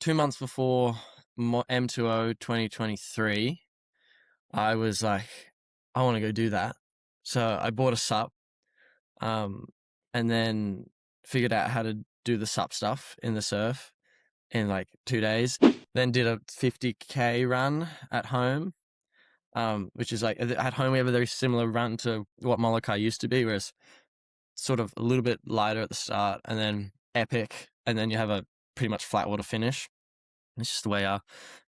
2 months before M2O 2023, I was like, I want to go do that. So I bought a SUP, and then figured out how to do the SUP stuff in the surf in like 2 days. Then did a 50K run at home, which is like at home we have a very similar run to what Molokai used to be, whereas sort of a little bit lighter at the start and then epic, and then you have a pretty much flat water finish. It's just the way our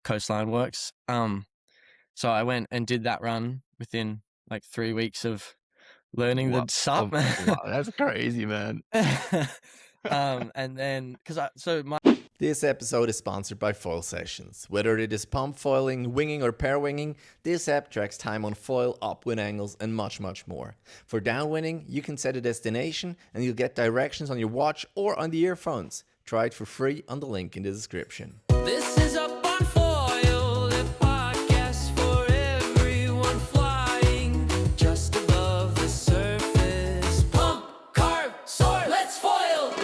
coastline works. So I went and did that run within like 3 weeks of learning the Wow. SUP. Wow, that's crazy, man. And then This episode is sponsored by Foilsessions. Whether it is pump foiling, winging, or pair winging, this app tracks time on foil, upwind angles, and much, much more. For downwinding, you can set a destination and you'll get directions on your watch or on the earphones. Try it for free on the link in the description. This is Up on Foil, the podcast for everyone flying just above the surface. Pump, carve, soar, let's foil!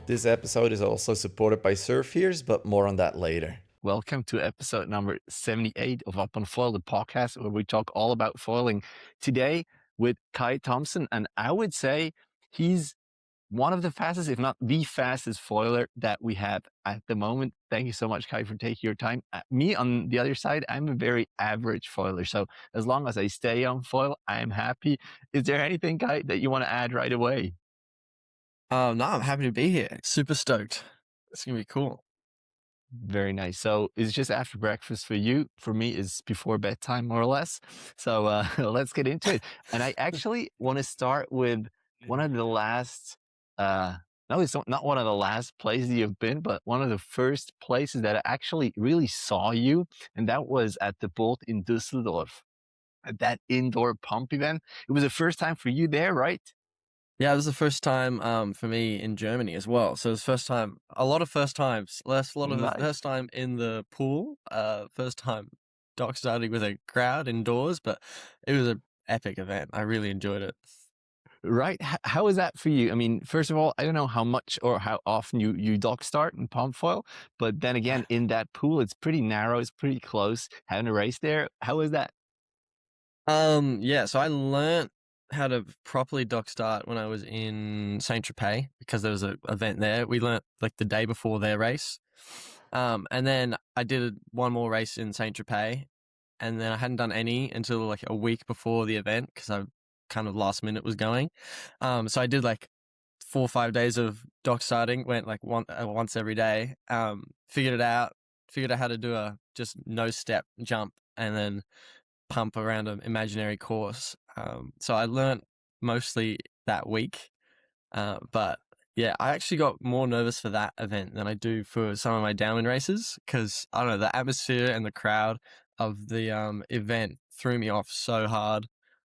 This episode is also supported by SurfEars, but more on that later. Welcome to episode number 78 of Up on Foil, the podcast where we talk all about foiling. Today with Kai Thompson, and I would say he's one of the fastest, if not the fastest foiler that we have at the moment. Thank you so much, Kai, for taking your time. Me, on the other side, I'm a very average foiler. So as long as I stay on foil, I'm happy. Is there anything, Kai, that you want to add right away? no, I'm happy to be here. Super stoked. It's gonna be cool. Very nice. So it's just after breakfast for you. For me, it's before bedtime, more or less. So let's get into it. And I actually want to start with one of the last, no, it's not one of the last places you've been, but one of the first places that I actually really saw you. And that was at the boat in Düsseldorf, at that indoor pump event. It was the first time for you there, right? Yeah, it was the first time for me in Germany as well. So it was first time, a lot of first times. Nice. First time in the pool, first time dock starting with a crowd indoors, but it was an epic event. I really enjoyed it. Right. How is that for you? I mean, first of all, I don't know how much or how often you dock start and pump foil, but then again, in that pool, it's pretty narrow, it's pretty close. Having a race there, how is that? Yeah, so I learned how to properly dock start when I was in Saint-Tropez because there was an event there. We learnt like the day before their race. And then I did one more race in Saint-Tropez, and then I hadn't done any until like a week before the event because I kind of last minute was going. So I did like 4 or 5 days of dock starting, went like once every day, figured out how to do a just no step jump and then pump around an imaginary course. So I learnt mostly that week. But yeah, I actually got more nervous for that event than I do for some of my downwind races because I don't know, the atmosphere and the crowd of the event threw me off so hard.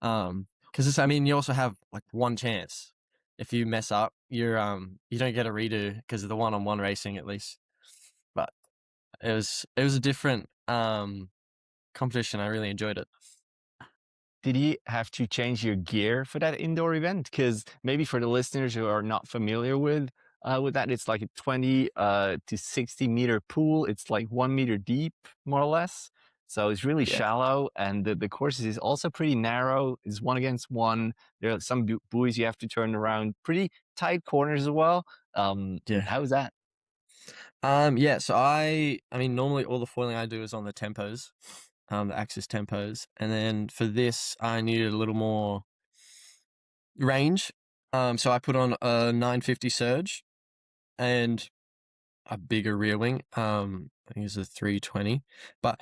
Because I mean, you also have like one chance. If you mess up, you don't get a redo because of the one-on-one racing at least. But it was a different competition. I really enjoyed it. Did you have to change your gear for that indoor event? Because maybe for the listeners who are not familiar with that, it's like a 20 to 60 meter pool. It's like 1 meter deep, more or less. So it's really shallow, and the course is also pretty narrow. It's 1 against 1. There are some buoys you have to turn around. Pretty tight corners as well. How is that? Yeah, so I mean, normally all the foiling I do is on the tempos, the axis tempos, and then for this I needed a little more range. So I put on a 950 surge and a bigger rear wing. I think it's a 320, but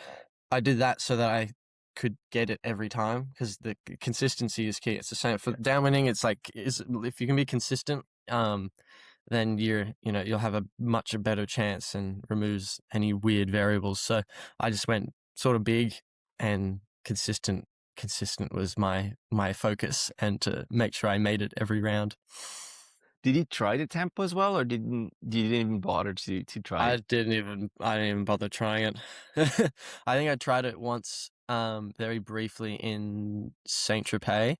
I did that so that I could get it every time because the consistency is key. It's the same for downwinding. It's like if you can be consistent, then you'll have a much better chance and removes any weird variables. So I just went sort of big and consistent. Consistent was my focus, and to make sure I made it every round. Did you try the tempo as well, or you didn't even bother to try I it? didn't even bother trying it. I think I tried it once, very briefly in Saint-Tropez,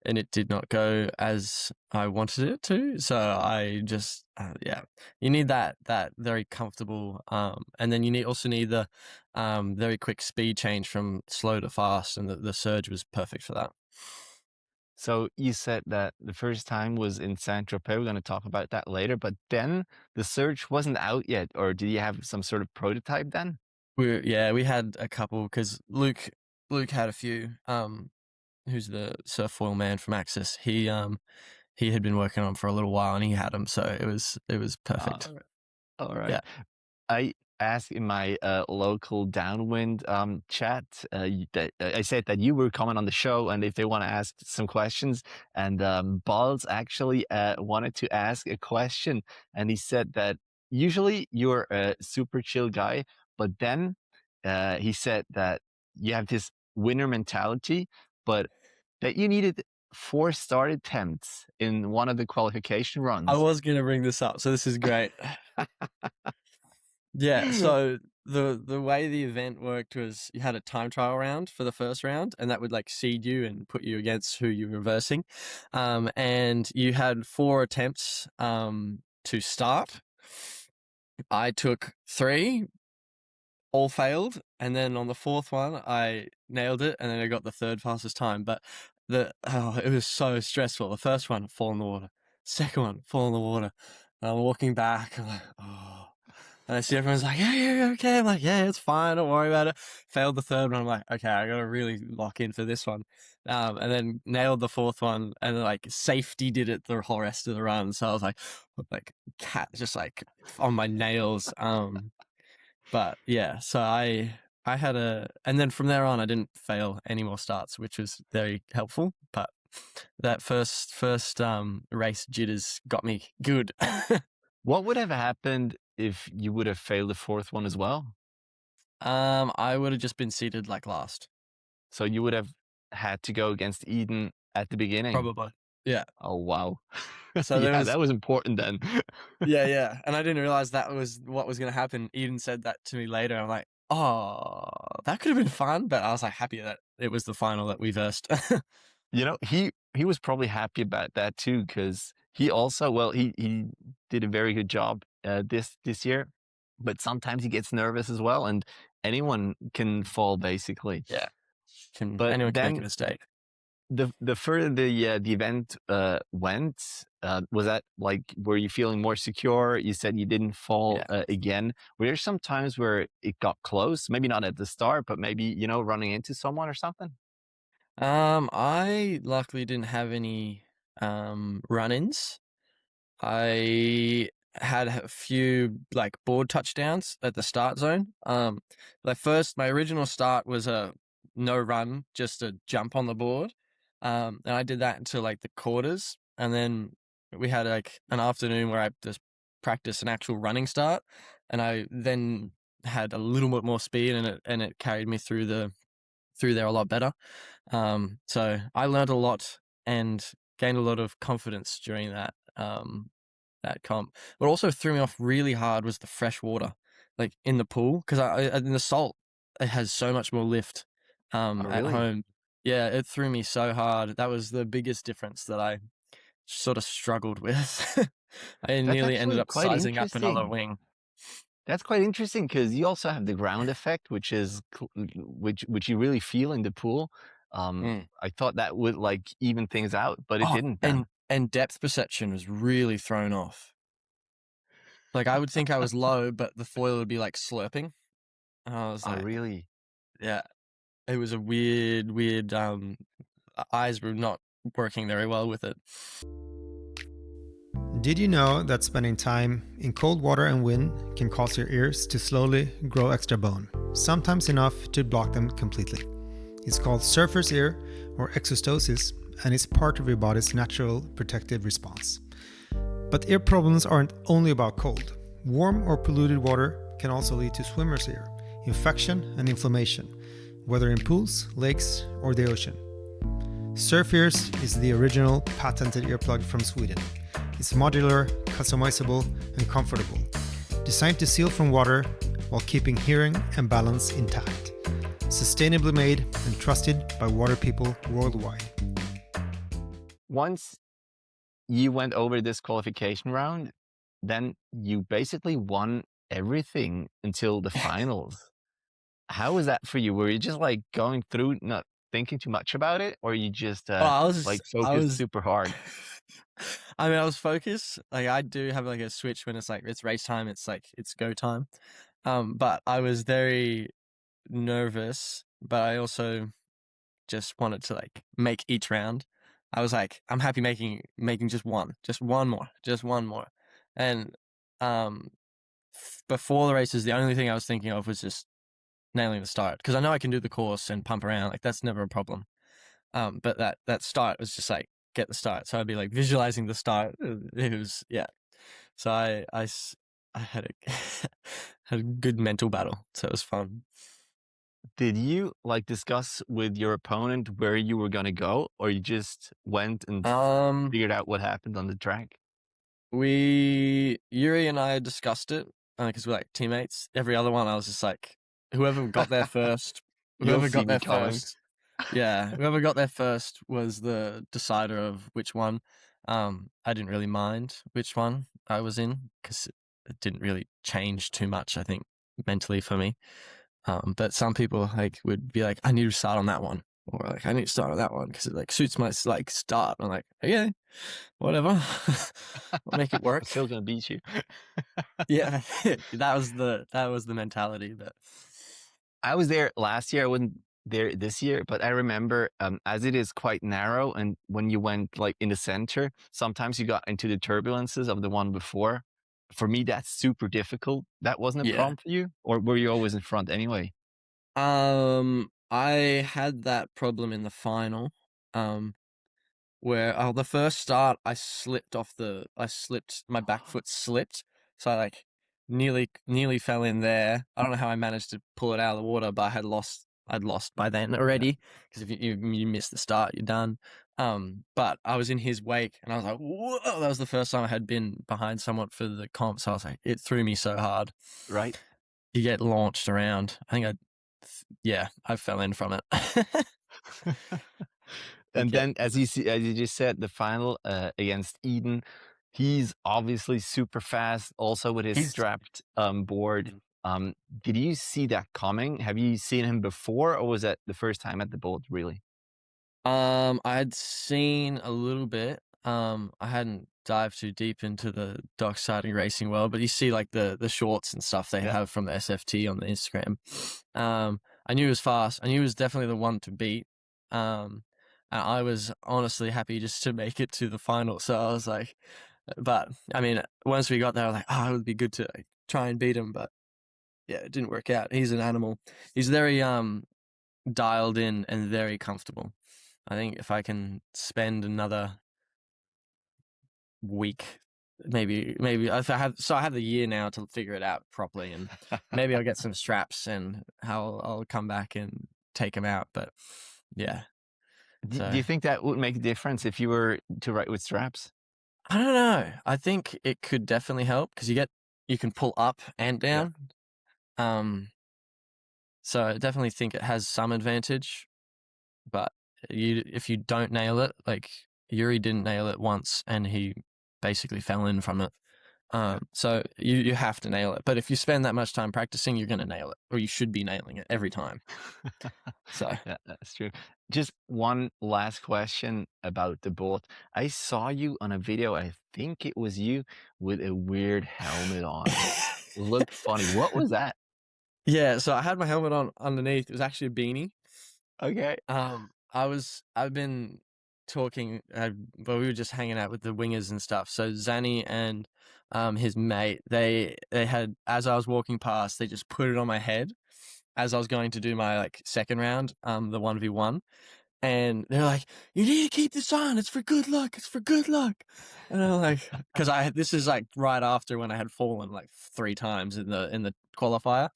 and it did not go as I wanted it to. So I just, yeah, you need that very comfortable, and then you also need the very quick speed change from slow to fast, and the surge was perfect for that. So you said that the first time was in Saint-Tropez. We're going to talk about that later, but then the Surge wasn't out yet, or did you have some sort of prototype then? We had a couple because Luke had a few. Who's the SUP-Foil man from Axis? He had been working on 'em for a little while, and he had them, so it was perfect. All right. Yeah. I asked in my local Downwind chat that I said that you were coming on the show, and if they want to ask some questions, and Balls actually wanted to ask a question, and he said that usually you're a super chill guy, but then he said that you have this winner mentality, but that you needed 4 start attempts in one of the qualification I runs. was gonna bring this up, so this is great. Yeah, so the way the event worked was you had a time trial round for the first round, and that would like seed you and put you against who you were versing. And you had 4 attempts to start. I took 3, all failed, and then on the 4th one I nailed it, and then I got the 3rd fastest time. But it was so stressful. The first one, fall in the water. Second one, fall in the water. And I'm walking back. I'm like, oh. And I see everyone's like, yeah, you're okay. I'm like, yeah, it's fine. Don't worry about it. Failed the 3rd one. I'm like, okay, I got to really lock in for this one. And then nailed the 4th one, and then like safety did it the whole rest of the run. So I was like cat, just like on my nails. But yeah, so I had and then from there on, I didn't fail any more starts, which was very helpful. But that first race jitters got me good. What would have happened if you would have failed the 4th one as well? I would have just been seated like last. So you would have had to go against Eden at the beginning? Probably. Yeah. Oh, wow. So yeah, that was important then. yeah. And I didn't realize that was what was going to happen. Eden said that to me later. I'm like, oh, that could have been fun. But I was like happy that it was the final that we versed. You know, he was probably happy about that too, because he also, well, he did a very good job this year, but sometimes he gets nervous as well, and anyone can fall basically. Yeah. But Anyone can then make a mistake. the further the event went, was that like, were you feeling more secure? You said you didn't fall again. Were there some times where it got close? Maybe not at the start, but maybe, you know, running into someone or something? I luckily didn't have any run-ins. I had a few like board touchdowns at the start zone. My original start was a no run, just a jump on the board. And I did that until like the quarters, and then we had like an afternoon where I just practiced an actual running start, and I then had a little bit more speed, and it carried me through there a lot better. So I learned a lot and gained a lot of confidence during that comp. What also threw me off really hard was the fresh water, like in the pool, because in the salt it has so much more lift. At really? home, yeah, it threw me so hard. That was the biggest difference that I sort of struggled with. I nearly ended actually up quite sizing up another interesting. wing. That's quite interesting, because you also have the ground effect, which is which you really feel in the pool. I thought that would like even things out, but it didn't then. And depth perception was really thrown off. Like I would think I was low, but the foil would be like slurping. And I was Oh, like, really? yeah, it was a weird, eyes were not working very well with it. Did you know that spending time in cold water and wind can cause your ears to slowly grow extra bone, sometimes enough to block them completely? It's called surfer's ear or exostosis, and it's part of your body's natural protective response. But ear problems aren't only about cold. Warm or polluted water can also lead to swimmer's ear, infection and inflammation, whether in pools, lakes or the ocean. SurfEars is the original patented earplug from Sweden. It's modular, customizable, and comfortable. Designed to seal from water while keeping hearing and balance intact. Sustainably made and trusted by water people worldwide. Once you went over this qualification round, then you basically won everything until the finals. How was that for you? Were you just like going through, not thinking too much about it, or you just I focused was super hard? I mean, I was focused. Like, I do have like a switch when it's like it's race time. It's like it's go time. But I was very nervous. But I also just wanted to like make each round. I was like, I'm happy making just one more. And before the races, the only thing I was thinking of was just nailing the start, because I know I can do the course and pump around. Like, that's never a problem. But that start was just like, get the start. So I'd be like visualizing the start. It was, yeah. So I had a had a good mental battle. So it was fun. Did you like discuss with your opponent where you were gonna go, or you just went and figured out what happened on the track? Yuri and I discussed it because we're like teammates. Every other one, I was just like, whoever got there first, You'll see me coming. yeah, whoever got there first was the decider of which one. I didn't really mind which one I was in because it didn't really change too much, I think, mentally for me. But some people like would be like, I need to start on that one, or like, I need to start on that one because it like suits my like start. I'm like, okay, whatever, I'll make it work. I'm still gonna beat you. Yeah, that was the mentality. But I was there last year. I wasn't there this year, but I remember as it is quite narrow, and when you went like in the center, sometimes you got into the turbulences of the one before. For me, that's super difficult. That wasn't a yeah, problem for you, or were you always in front anyway? I had that problem in the final, where the first start I slipped my back foot slipped, so I like nearly fell in there. I don't know how I managed to pull it out of the water, but I'd lost by then already, because if you miss the start, you're done. But I was in his wake, and I was like, whoa! That was the first time I had been behind someone for the comp, so I was like, it threw me so hard. Right. You get launched around. I think I fell in from it. And Yeah. then, as you just said, the final against Eden, he's obviously super fast, also with his He's- strapped board. Did you see that coming? Have you seen him before, or was that the first time at the boat, really? I'd seen a little bit. I hadn't dived too deep into the dock starting racing world, but you see like the shorts and stuff they Yeah. have from the SFT on the Instagram. I knew he was fast. I knew he was definitely the one to beat. And I was honestly happy just to make it to the final. So I was like, but I mean, once we got there, I was like, oh, it would be good to like, try and beat him, but yeah, it didn't work out. He's an animal. He's very dialed in and very comfortable. I think if I can spend another week, maybe if I have the year now to figure it out properly, and maybe I'll get some straps and I'll come back and take him out. But yeah, Do you think that would make a difference if you were to ride with straps? I don't know. I think it could definitely help because you can pull up and down. So I definitely think it has some advantage, but if you don't nail it, like Yuri didn't nail it once and he basically fell in from it. So you have to nail it. But if you spend that much time practicing, you're going to nail it, or you should be nailing it every time. So Yeah, that's true. Just one last question about the boat. I saw you on a video, I think it was you, with a weird helmet on. It looked funny. What was that? yeah, so I had my helmet on underneath. It was actually a beanie. Okay. I've been talking, but we were just hanging out with the wingers and stuff. So Zanny and his mate, they had, as I was walking past, they just put it on my head as I was going to do my like second round, the 1v1. And they're like, you need to keep this on. It's for good luck. It's for good luck. And I'm like, because this is like right after when I had fallen like 3 times in the qualifier.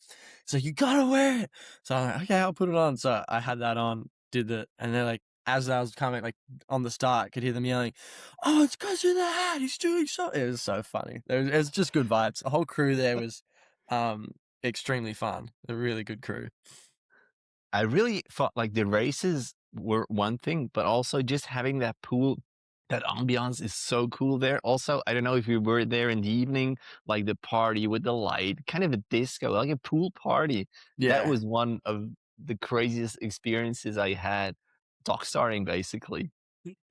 So you gotta wear it. So I'm like, okay, I'll put it on. So I had that on, and they're like, as I was coming, like on the start, could hear them yelling, "Oh, it's because of the hat. He's doing so." It was so funny. It was just good vibes. The whole crew there was extremely fun. A really good crew. I really thought like the races were one thing, but also just having that pool, that ambiance is so cool there. Also, I don't know if you were there in the evening, like the party with the light, kind of a disco, like a pool party. That Yeah. was one of the craziest experiences I had dock starting, basically.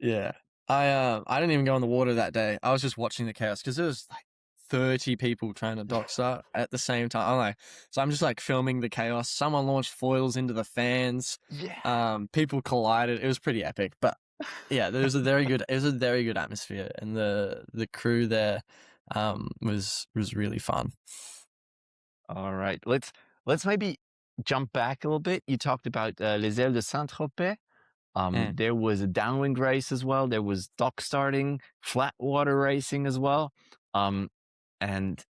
Yeah. I didn't even go in the water that day. I was just watching the chaos because there was like 30 people trying to dock start at the same time. So I'm just like filming the chaos. Someone launched foils into the fans. Yeah. People collided. It was pretty epic. But yeah, it was a very good atmosphere, and the crew there was really fun. All right. Let's maybe jump back a little bit. You talked about Les Ailes de Saint-Tropez. Mm. There was a downwind race as well. There was dock starting, flat water racing as well. And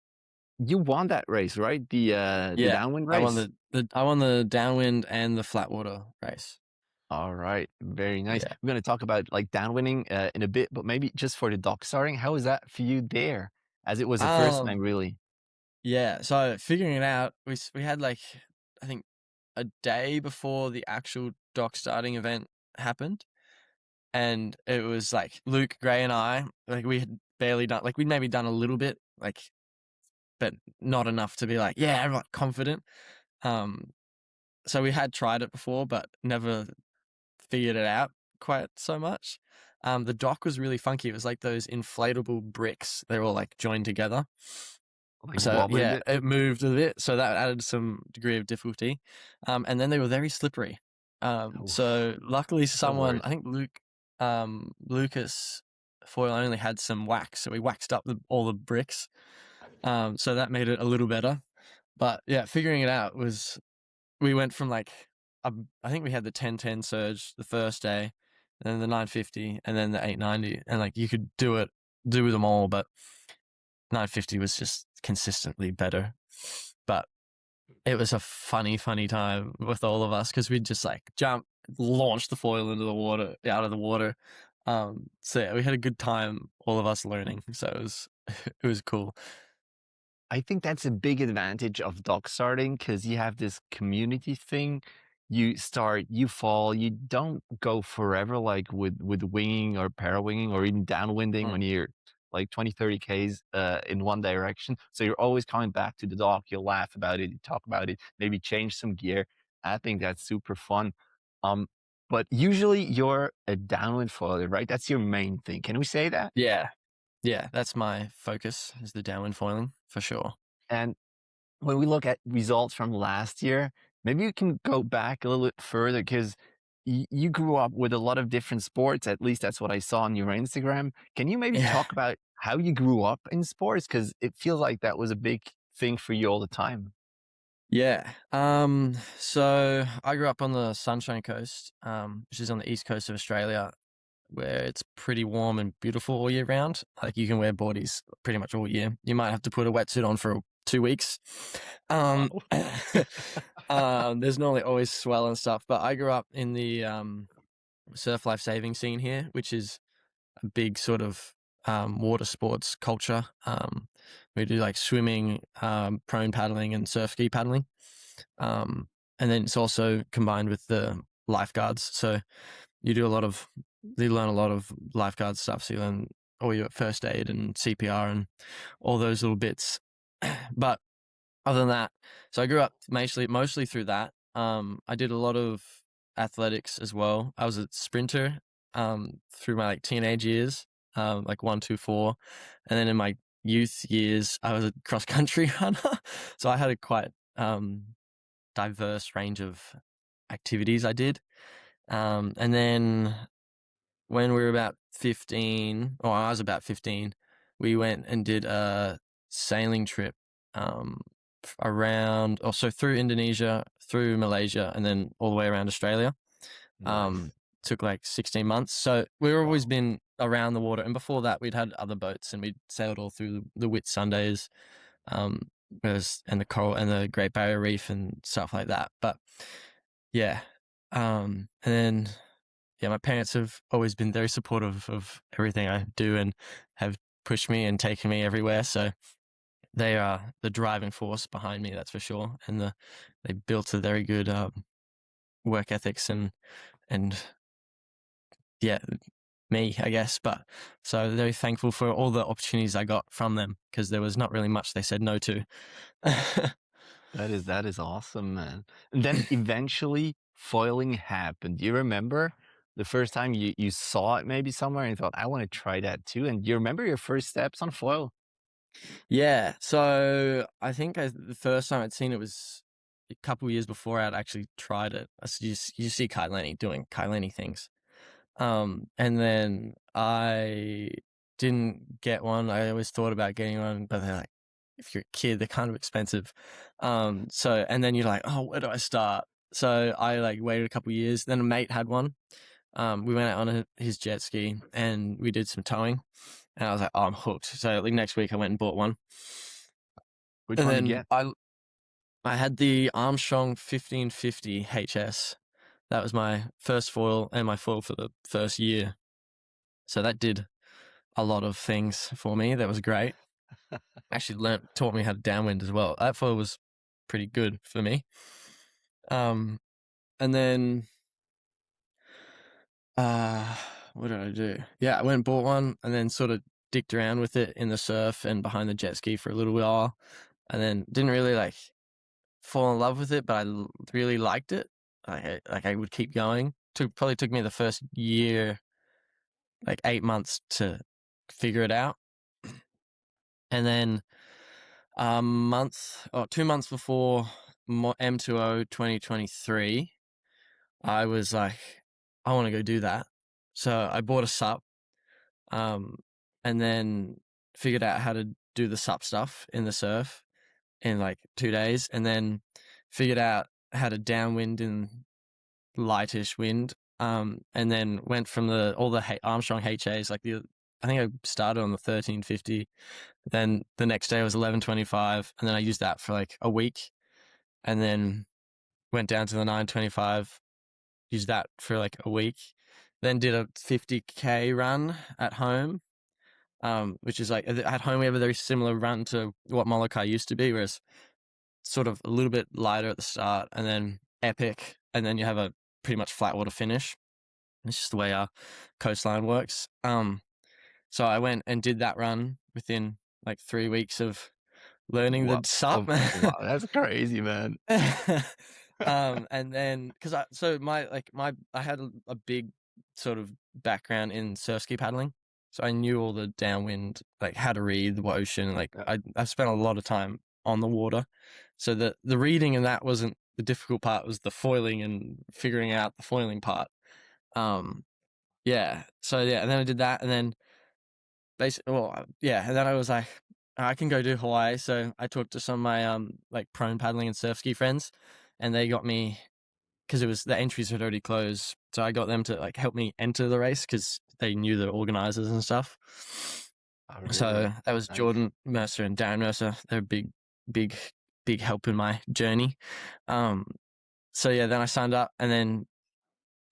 you won that race, right? The Yeah, downwind I won race. I won the downwind and the flat water race. All right, very nice. Yeah. We're going to talk about like downwinding in a bit, but maybe just for the dock starting, how was that for you there? As it was the first time, really. Yeah, so figuring it out, we had like, I think, a day before the actual dock starting event happened, and it was like Luke, Gray, and I, like we had barely done, like we'd maybe done a little bit, like, but not enough to be like, yeah, I'm like confident. Um, so we had tried it before, but never figured it out quite so much. The dock was really funky. It was like those inflatable bricks. They were all like joined together. Like So wobbly a yeah, bit. it moved a bit, so that added some degree of difficulty. And then they were very slippery. So Oof, luckily the someone, worst. I think Lucas Foil only had some wax, so we waxed up all the bricks. So that made it a little better. But yeah, figuring it out was, we went from like, I think we had the 10-10 surge the first day, and then the 950, and then the 890, and like you could do them all, but 950 was just consistently better. But it was a funny time with all of us because we'd just like launch the foil into the water, out of the water. So yeah, we had a good time, all of us learning. So it was cool. I think that's a big advantage of dock starting because you have this community thing. You start, you fall, you don't go forever like with winging or para winging or even downwinding Mm. when you're like 20, 30 Ks in one direction. So you're always coming back to the dock. You'll laugh about it, you talk about it, maybe change some gear. I think that's super fun. Um, but usually you're a downwind foiler, right? That's your main thing. Can we say that? Yeah, yeah, that's my focus, is the downwind foiling for sure. And when we look at results from last year, maybe you can go back a little bit further because you grew up with a lot of different sports. At least that's what I saw on your Instagram. Can you maybe Yeah. talk about how you grew up in sports? Because it feels like that was a big thing for you all the time. Yeah. So I grew up on the Sunshine Coast, which is on the east coast of Australia, where it's pretty warm and beautiful all year round. Like you can wear boardies pretty much all year. You might have to put a wetsuit on for 2 weeks. Wow. There's normally always swell and stuff, but I grew up in the surf life saving scene here, which is a big sort of water sports culture. We do like swimming, prone paddling, and surf ski paddling. And then it's also combined with the lifeguards. So you learn a lot of lifeguard stuff. So you learn all your first aid and CPR and all those little bits. But other than that, so I grew up mostly through that. I did a lot of athletics as well. I was a sprinter through my like teenage years, like 1, 2, 4, and then in my youth years, I was a cross country runner. So I had a quite diverse range of activities I did. And then when we were about 15, or I was about 15, we went and did a sailing trip through Indonesia, through Malaysia, and then all the way around Australia. Nice. Took like 16 months. So we've always Wow. been around the water. And before that, we'd had other boats and we'd sailed all through the Whitsundays, and the coral and the Great Barrier Reef and stuff like that. But yeah. And then my parents have always been very supportive of everything I do and have pushed me and taken me everywhere. So they are the driving force behind me, that's for sure. And they built a very good work ethics and yeah, me, I guess. But so very thankful for all the opportunities I got from them, because there was not really much they said no to. That is awesome, man. And then eventually foiling happened. Do you remember the first time you saw it maybe somewhere and you thought, I want to try that too? And do you remember your first steps on foil? Yeah, so I think the first time I'd seen it was a couple of years before I'd actually tried it. You see Kai doing Kai things. And then I didn't get one. I always thought about getting one, but they're like, if you're a kid, they're kind of expensive. So, and then you're like, oh, where do I start? So I like waited a couple of years. Then a mate had one. We went out on his jet ski and we did some towing. And I was like, oh, I'm hooked. So like next week I went and bought one. Which And one then did you get? I had the Armstrong 1550 HS. That was my first foil and my foil for the first year. So that did a lot of things for me. That was great. Actually taught me how to downwind as well. That foil was pretty good for me. And then what did I do? Yeah, I went and bought one and then sort of dicked around with it in the surf and behind the jet ski for a little while, and then didn't really like fall in love with it, but I really liked it. I would keep going. Probably took me the first year, like 8 months to figure it out. And then 2 months before M2O 2023, I was like, I want to go do that. So I bought a SUP, and then figured out how to do the SUP stuff in the surf in like 2 days, and then figured out how to downwind in lightish wind, and then went from all the Armstrong HAs, like I think I started on the 1350, then the next day was 1125, and then I used that for like a week, and then went down to the 925, used that for like a week, then did a 50k run at home, which is like at home we have a very similar run to what Molokai used to be, whereas sort of a little bit lighter at the start and then epic, and then you have a pretty much flat water finish. It's just the way our coastline works. So I went and did that run within like 3 weeks of learning the SUP. Wow, that's crazy, man. And then because I had a big sort of background in surf ski paddling, so I knew all the downwind, like how to read the ocean. Like I spent a lot of time on the water, so the reading and that wasn't the difficult part. Was the foiling and figuring out the foiling part. Yeah. So yeah, and then I did that, and then and then I was like, I can go do Hawaii. So I talked to some of my like prone paddling and surf ski friends, and they got me, because it was the entries had already closed. So I got them to like help me enter the race because they knew the organizers and stuff. Oh, really? So that was Nice. Jordan Mercer and Darren Mercer. They're big help in my journey. So yeah, then I signed up, and then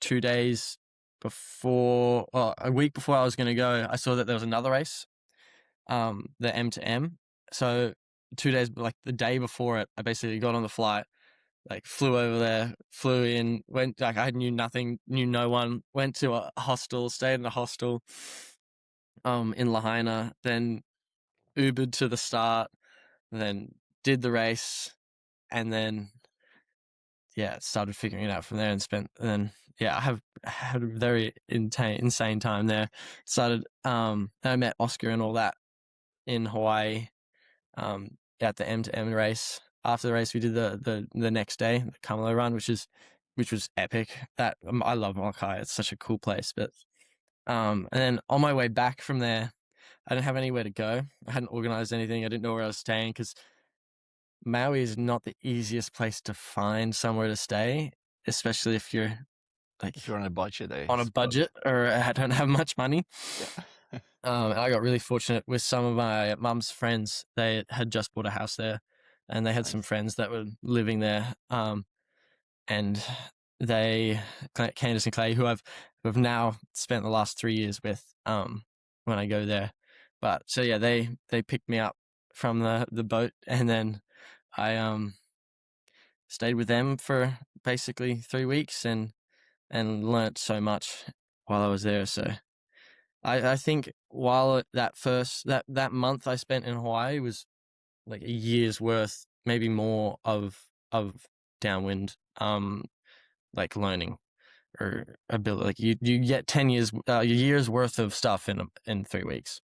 2 days before, a week before I was going to go, I saw that there was another race, the M to M. So 2 days, like the day before it, I basically got on the flight, like flew over there, flew in, went, like I knew nothing, knew no one, went to a hostel, stayed in a hostel, in Lahaina, then Ubered to the start, then did the race, and then started figuring it out from there, and I have had a very insane time there. Started, I met Oscar and all that in Hawaii, at the M to M race. After the race, we did the next day, the Kamalo run, which was epic. That I love Molokai; it's such a cool place. But and then on my way back from there, I didn't have anywhere to go. I hadn't organized anything. I didn't know where I was staying because Maui is not the easiest place to find somewhere to stay, especially if you're like If you're on a budget, on a budget or I don't have much money. Yeah. And I got really fortunate with some of my mum's friends. They had just bought a house there, and they had some friends that were living there. And Candace and Clay, who I've now spent the last 3 years with, when I go there. But so yeah, they picked me up from the boat, and then I stayed with them for basically 3 weeks and learnt so much while I was there. So I think while that month I spent in Hawaii was like a year's worth, maybe more of downwind, like learning or ability. Like you get 10 years, a year's worth of stuff in 3 weeks.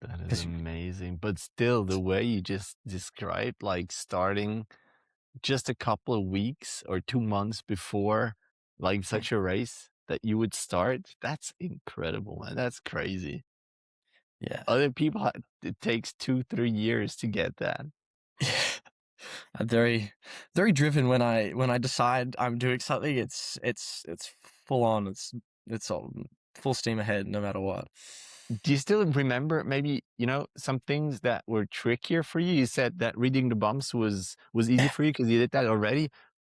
That is 'Cause amazing. But still, the way you just described, like starting just a couple of weeks or 2 months before, like such a race that you would start, that's incredible, man. That's crazy. yeah. Other people, it takes 2, 3 years to get that. I'm very, very driven when I decide I'm doing something. It's full on. It's all full steam ahead, no matter what. Do you still remember maybe, some things that were trickier for you? You said that reading the bumps was easy for you because you did that already.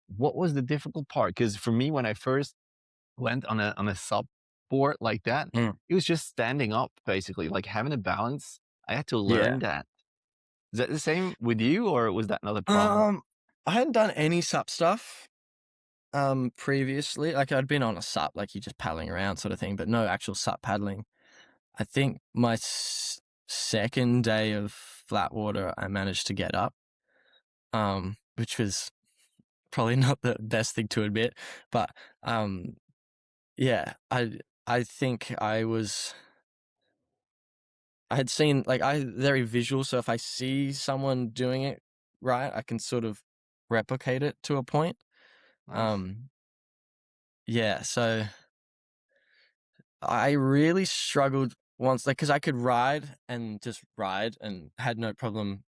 What was the difficult part? Because for me, when I first went on a SUP board like that, Mm. it was just standing up, basically, like having a balance. I had to Yeah. learn that. Is that the same with you, or was that another problem? I hadn't done any SUP stuff previously. Like I'd been on a SUP, like you just paddling around sort of thing, but no actual SUP paddling. I think my second day of flat water, I managed to get up, which was probably not the best thing to admit, but yeah, I think I had seen, like, I'm very visual, so if I see someone doing it right, I can sort of replicate it to a point. Nice. Yeah, so I really struggled once, like, because I could ride and just ride and had no problem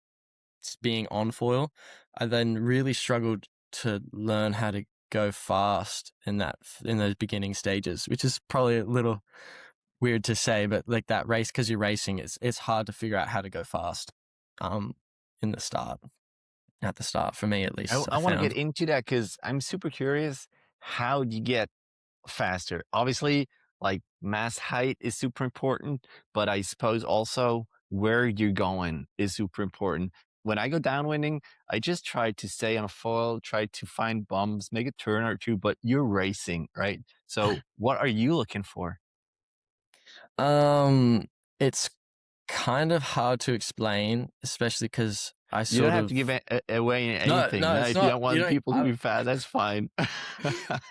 being on foil. I then really struggled to learn how to go fast in those beginning stages, which is probably a little weird to say, but like that race, because you're racing, it's hard to figure out how to go fast. In the start, at the start, for me at least, I I want to get found. into that because I'm super curious. How do you get faster? Obviously, like mass height is super important, but I suppose also where you're going is super important. When I go downwinding, I just try to stay on a foil, try to find bumps, make a turn or two, but you're racing, right? So what are you looking for? It's kind of hard to explain, especially because I You don't sort have to of give away anything. no, it's If you not. don't You want don't. people to be fast, that's fine.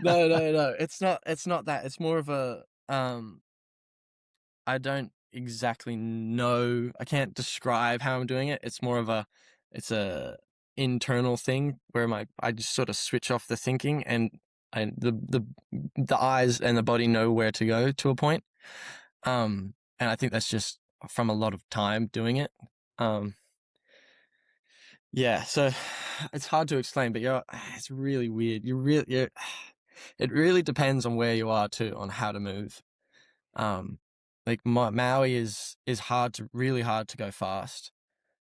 No. It's not. It's not that. It's more of a I don't exactly know. I can't describe how I'm doing it. It's more of it's a internal thing where I just sort of switch off the thinking, and the eyes and the body know where to go to a point. And I think that's just from a lot of time doing it. Yeah, so it's hard to explain, but it's really weird. It really depends on where you are too, on how to move. Um, like Maui is really hard to go fast.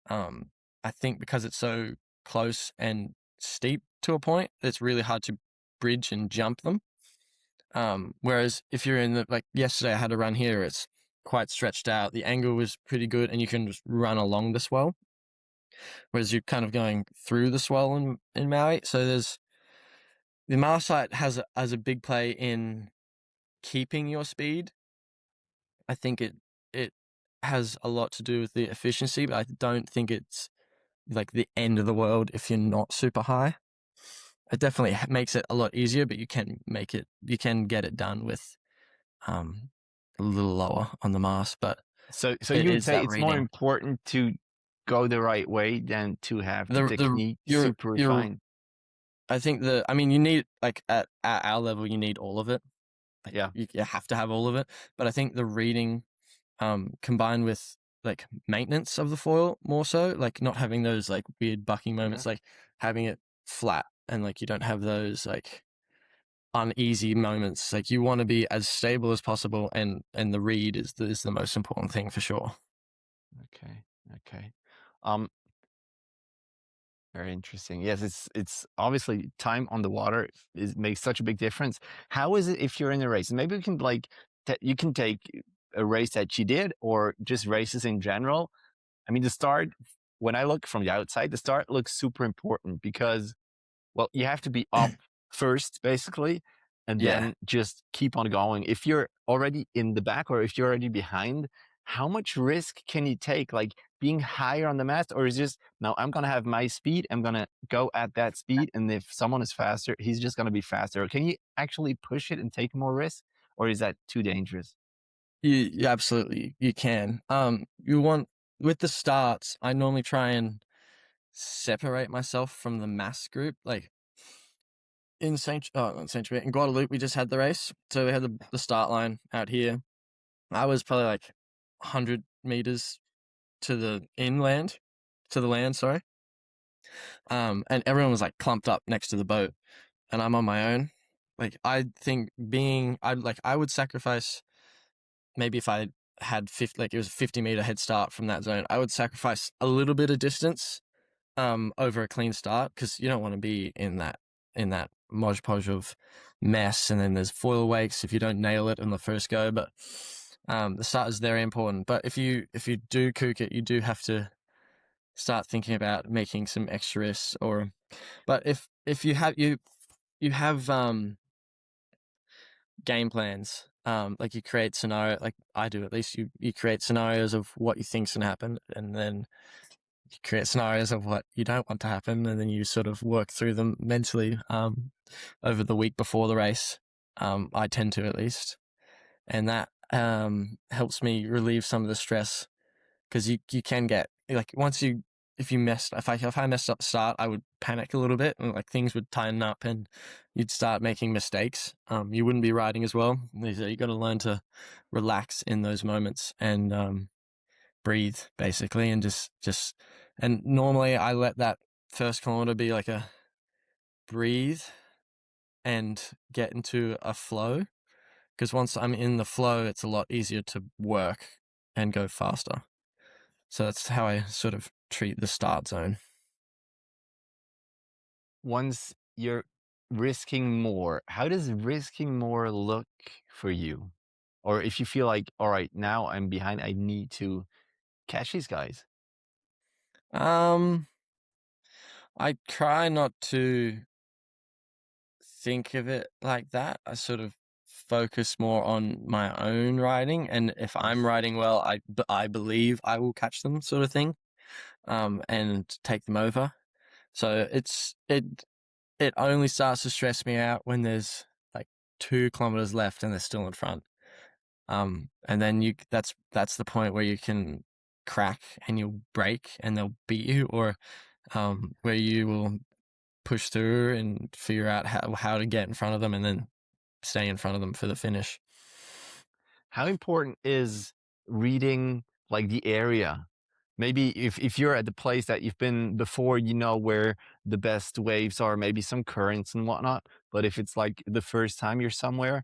I think because it's so close and steep to a point, it's really hard to bridge and jump them. Whereas if you're in like yesterday, I had a run here. It's quite stretched out. The angle was pretty good, and you can just run along the swell. Whereas you're kind of going through the swell in Maui. So the Marcite has a big play in keeping your speed. I think it has a lot to do with the efficiency, but I don't think it's like the end of the world if you're not super high. It definitely makes it a lot easier, but you can get it done with a little lower on the mast. But So it you would is say that it's more reading. important to go the right way than to have the technique super refined. I think you need, like, at our level, you need all of it. Like, Yeah. you have to have all of it. But I think the reading, combined with like maintenance of the foil more so, like not having those like weird bucking moments, like having it flat and like you don't have those like uneasy moments. Like you want to be as stable as possible, and the read is the most important thing for sure. Okay. Um, Very interesting. Yes, it's obviously time on the water makes such a big difference. How is it if you're in a race? Maybe we can you can take a race that you did or just races in general. I mean, the start, when I look from the outside, the start looks super important because, well, you have to be up first, basically, and Yeah. then just keep on going. If you're already in the back or if you're already behind, how much risk can you take? Like being higher on the mast, or is just, no, I'm going to have my speed. I'm going to go at that speed. And if someone is faster, he's just going to be faster. Can you actually push it and take more risk? Or is that too dangerous? You absolutely you can. You want with the starts, I normally try and separate myself from the mass group. Like in not Saint in Guadeloupe, we just had the race, so we had the start line out here. I was probably like 100 meters to the land, sorry. And everyone was like clumped up next to the boat, and I'm on my own. Like I think I would sacrifice maybe if I had 50, like it was a 50-meter head start from that zone, I would sacrifice a little bit of distance over a clean start because you don't want to be in that modge podge of mess, and then there's foil wakes if you don't nail it in the first go. But the start is very important. But if you do kook it, you do have to start thinking about making some extra risks. But if you have game plans, like you create scenario, like I do at least, you create scenarios of what you think's gonna happen, and then you create scenarios of what you don't want to happen, and then you sort of work through them mentally over the week before the race. I tend to, at least, and that helps me relieve some of the stress, because you can get like if I messed up the start, I would panic a little bit, and like things would tighten up and you'd start making mistakes. You wouldn't be riding as well. You got to learn to relax in those moments and breathe, basically, and just and normally I let that first kilometer be like a breathe and get into a flow, because once I'm in the flow, it's a lot easier to work and go faster. So that's how I sort of treat the start zone. Once you're risking more, how does risking more look for you? Or if you feel like, all right, now I'm behind, I need to catch these guys. I try not to think of it like that. I sort of focus more on my own riding, and if I'm riding well, I believe I will catch them, sort of thing, and take them over. So it only starts to stress me out when there's like 2 kilometers left and they're still in front. And then that's the point where you can crack and you'll break and they'll beat you, or where you will push through and figure out how to get in front of them and then stay in front of them for the finish. How important is reading like the area? Maybe if you're at the place that you've been before, you know where the best waves are, maybe some currents and whatnot. But if it's like the first time you're somewhere,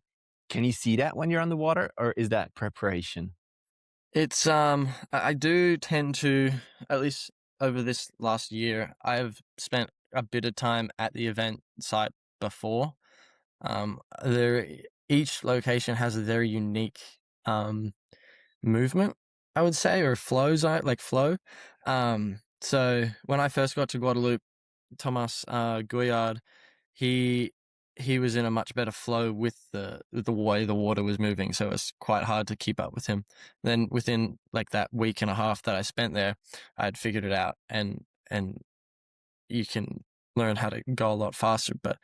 can you see that when you're on the water, or is that preparation? It's I do tend to, at least over this last year, I've spent a bit of time at the event site before. Each location has a very unique movement, I would say, or flow zone, like flow. So when I first got to Guadeloupe, Thomas Gouillard, he was in a much better flow with the way the water was moving, so it's quite hard to keep up with him. Then within like that week and a half that I spent there, I had figured it out, and you can learn how to go a lot faster. But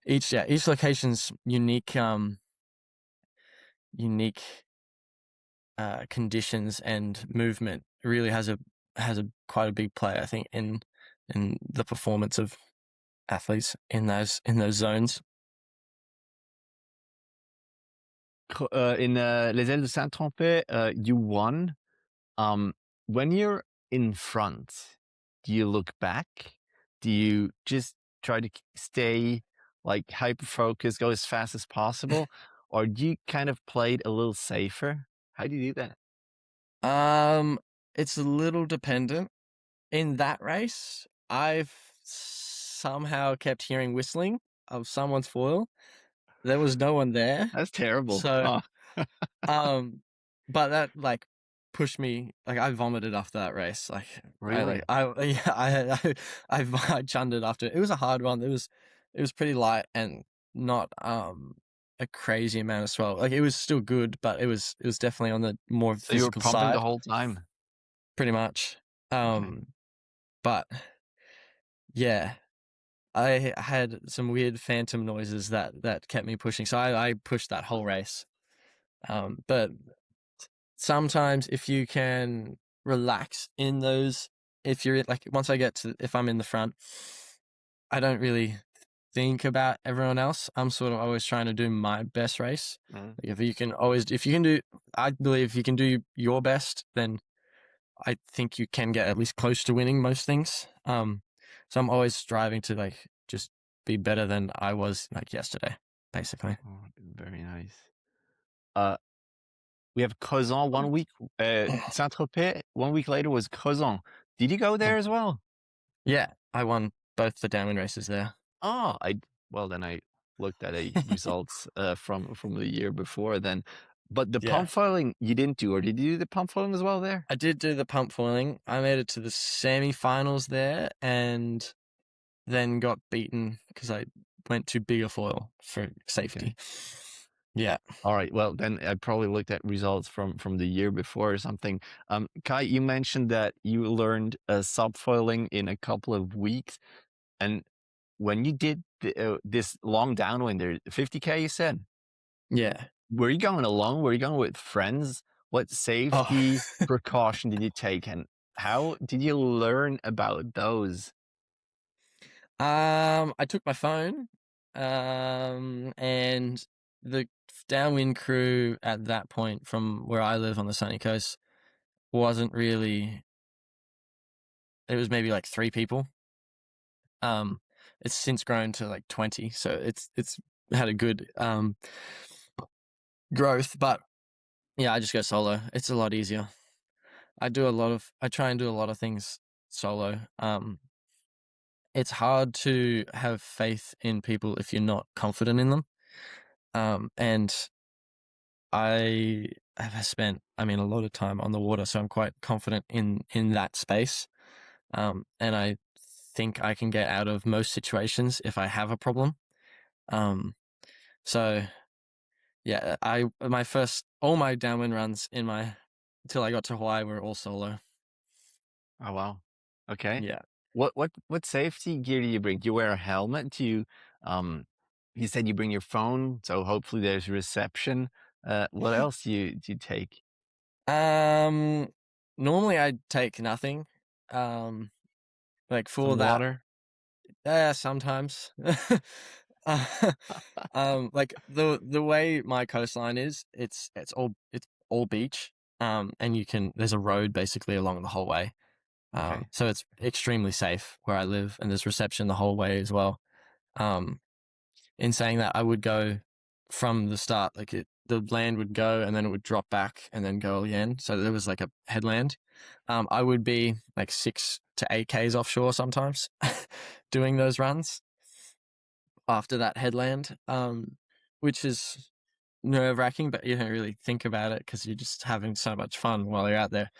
each location's unique conditions and movement really has a quite a big play, I think, in the performance of athletes in those zones. In Les Ailes de Saint-Trompet, you won. When you're in front, do you look back? Do you just try to stay like hyper focused, go as fast as possible? Or do you kind of play it a little safer? How do you do that? It's a little dependent. In that race, I've somehow kept hearing whistling of someone's foil. There was no one there. That's terrible. So, Oh, but that like pushed me. Like I vomited after that race. Like really? I chunned it after. It was a hard one. It was pretty light and not a crazy amount of swell. Like it was still good, but it was definitely on the more So you were physical pumping side, the whole time. pretty much. Okay. But yeah, I had some weird phantom noises that kept me pushing. So I pushed that whole race. But sometimes if you can relax in those, if you're like, if I'm in the front, I don't really think about everyone else. I'm sort of always trying to do my best race. Mm. Like I believe if you can do your best, then I think you can get at least close to winning most things. So I'm always striving to like just be better than I was like yesterday, basically. Oh, very nice. We have Crozon 1 week. Saint-Tropez 1 week later was Crozon. Did you go there as well? Yeah, I won both the downwind races there. Oh, then I looked at the results from the year before then. But the Yeah. pump foiling you didn't do, or did you do the pump foiling as well there? I did do the pump foiling. I made it to the semi-finals there and then got beaten because I went to bigger foil for safety. Yeah. All right. Well, then I probably looked at results from the year before or something. Kai, you mentioned that you learned SUP-Foiling in a couple of weeks, and when you did this long downwind there, 50K, you said, Yeah. were you going alone? Were you going with friends? What safety precaution did you take, and how did you learn about those? I took my phone, and the downwind crew at that point from where I live on the sunny coast wasn't really. It was maybe like 3 people. It's since grown to like 20, so it's had a good growth. But yeah, I just go solo. It's a lot easier. I try and do a lot of things solo. It's hard to have faith in people if you're not confident in them. And I have spent, a lot of time on the water, so I'm quite confident in that space. And I think I can get out of most situations if I have a problem. So yeah, all my downwind runs until I got to Hawaii were all solo. Oh wow. Okay. Yeah. What safety gear do you bring? Do you wear a helmet? Do you you said you bring your phone, so hopefully there's reception. What else do you take? Normally I take nothing. Like for Some that, water? sometimes. Like the way my coastline is, it's all beach. And there's a road basically along the whole way. Okay. So it's extremely safe where I live, and there's reception the whole way as well. In saying that, I would go from the start, the land would go and then it would drop back and then go again. So there was like a headland. I would be like 6 to 8 Ks offshore sometimes doing those runs after that headland, which is nerve-wracking, but you don't really think about it because you're just having so much fun while you're out there.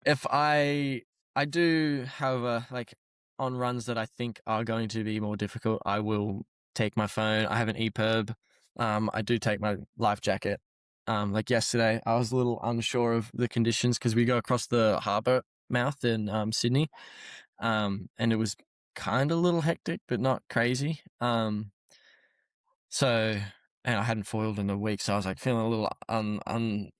If I do, however, like on runs that I think are going to be more difficult, I will take my phone. I have an EPIRB. I do take my life jacket. Like yesterday, I was a little unsure of the conditions because we go across the harbour mouth in Sydney, and it was kind of a little hectic, but not crazy. So, and I hadn't foiled in a week, so I was like feeling a little a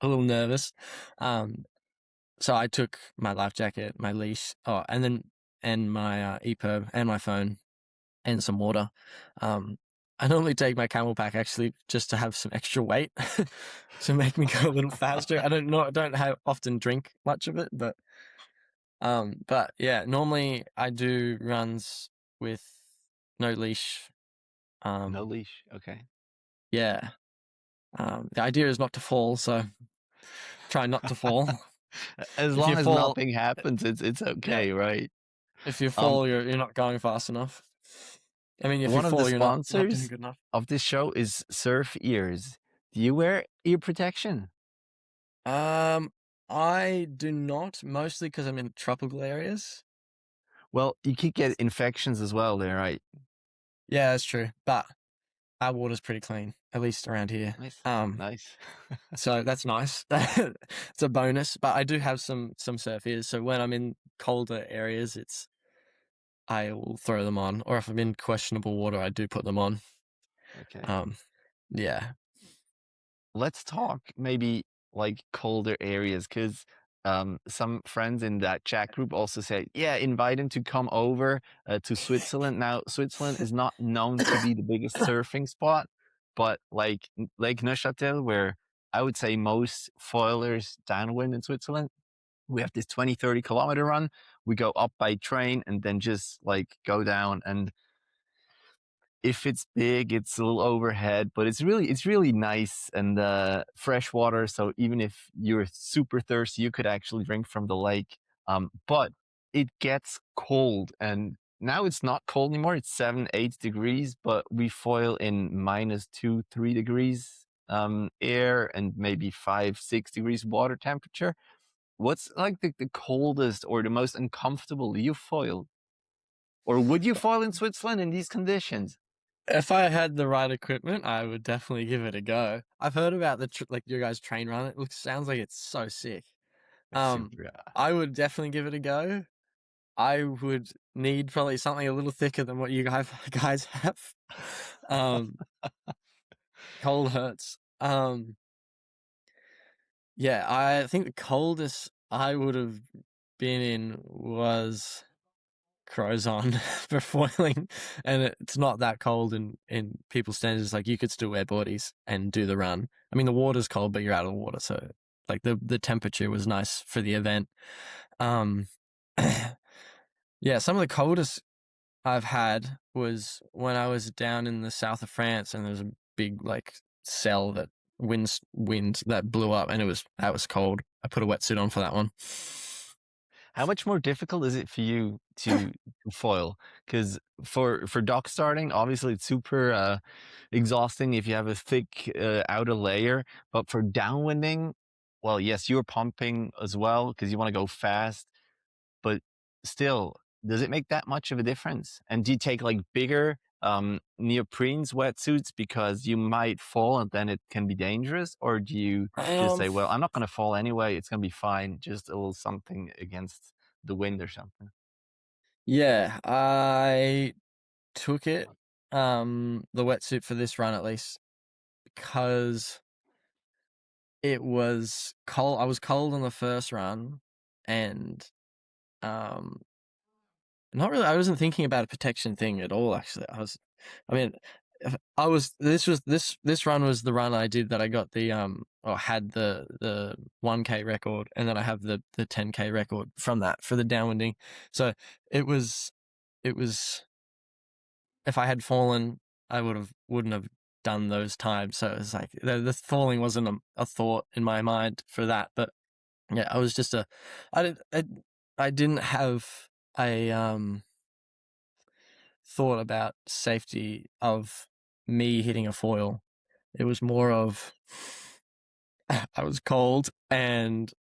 little nervous. So I took my life jacket, my leash, and my EPIRB and my phone and some water. I normally take my camel pack actually just to have some extra weight to make me go a little faster. I don't often drink much of it, but yeah, normally I do runs with no leash. No leash. Okay. Yeah. The idea is not to fall, so try not to fall. As If long you as fall- nothing happens, it's okay, right? If you Um, fall, you're not going fast enough. I mean, if you one of the fall, you're not doing sponsors good enough. of this show is SurfEars. Do you wear ear protection? I do not, mostly because I'm in tropical areas. Well, you could get infections as well there, right? Yeah, that's true. But our water's pretty clean, at least around here. Nice. Nice. So that's nice. It's a bonus. But I do have some surf ears. So when I'm in colder areas, I will throw them on. Or if I'm in questionable water, I do put them on. Okay. Yeah. Let's talk maybe like colder areas because some friends in that chat group also said, yeah, invite him to come over to Switzerland. Now, Switzerland is not known to be the biggest surfing spot, but like Lake Neuchâtel, where I would say most foilers downwind in Switzerland, we have this 20, 30 kilometer run. We go up by train and then just like go down. And if it's big, it's a little overhead, but it's really nice and fresh water. So even if you're super thirsty, you could actually drink from the lake. But it gets cold, and now it's not cold anymore. It's 7, 8 degrees, but we foil in -2, 3 degrees air and maybe 5, 6 degrees water temperature. What's like the coldest or the most uncomfortable you foiled? Or would you foil in Switzerland in these conditions? If I had the right equipment, I would definitely give it a go. I've heard about like your guys' train run. It sounds like it's so sick. Super, I would definitely give it a go. I would need probably something a little thicker than what you guys have. Cold hurts. Yeah, I think the coldest I would have been in was Crozon for foiling, and it's not that cold in people's standards. Like you could still wear boardies and do the run. I mean, the water's cold, but you're out of the water, so like the temperature was nice for the event. Yeah, some of the coldest I've had was when I was down in the south of France, and there was a big like cell that wind that blew up, and that was cold. I put a wetsuit on for that one. How much more difficult is it for you to foil? Because for dock starting, obviously it's super exhausting if you have a thick outer layer. But for downwinding, well, yes, you're pumping as well because you want to go fast. But still, does it make that much of a difference? And do you take like bigger neoprenes wetsuits because you might fall and then it can be dangerous? Or do you just say, well, I'm not going to fall anyway, it's going to be fine, just a little something against the wind or something? Yeah, I took it, the wetsuit for this run at least, because it was cold. I was cold on the first run, and not really. I wasn't thinking about a protection thing at all. Actually, I mean, this run was the run I did that I got the or had the 1K record, and then I have the 10K record from that for the downwinding. So it was if I had fallen, I wouldn't have done those times. So it's like the falling wasn't a thought in my mind for that. But yeah, I was just I didn't have a thought about safety of me hitting a foil. It was more of I was cold and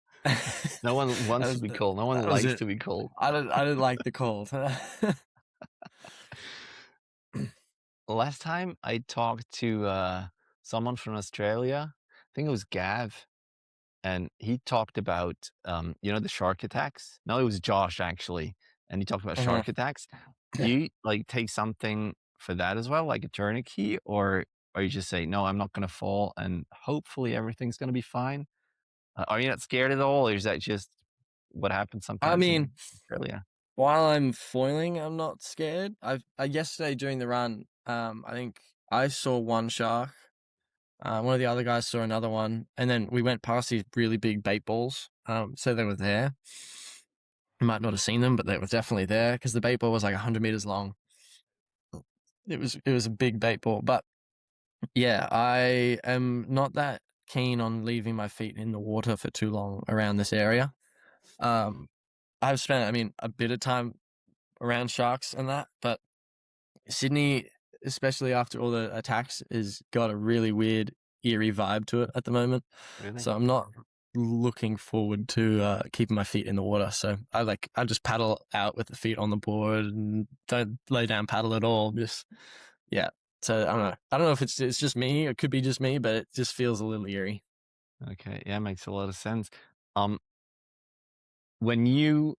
No one wants to be cold. No one likes to be cold. I didn't like the cold. Last time I talked to someone from Australia, I think it was Gav, and he talked about the shark attacks. No, it was Josh actually, and he talked about shark attacks. Do you like take something for that as well, like a tourniquet, or you just say no, I'm not going to fall, and hopefully everything's going to be fine? Are you not scared at all, or is that just what happens sometimes? I mean, in Australia? while I'm foiling, I'm not scared. Yesterday during the run, I think I saw one shark. One of the other guys saw another one, and then we went past these really big bait balls. So they were there. You might not have seen them, but they were definitely there because the bait ball was like 100 meters long. It was a big bait ball, but yeah, I am not that keen on leaving my feet in the water for too long around this area. I've spent, I mean, a bit of time around sharks and that, but Sydney, especially after all the attacks, has got a really weird, eerie vibe to it at the moment. Really? So I'm not looking forward to keeping my feet in the water. So I just paddle out with the feet on the board and don't lay down paddle at all. Just yeah. So I don't know. I don't know if it's just me. It could be just me, but it just feels a little eerie. Okay, yeah, makes a lot of sense. When you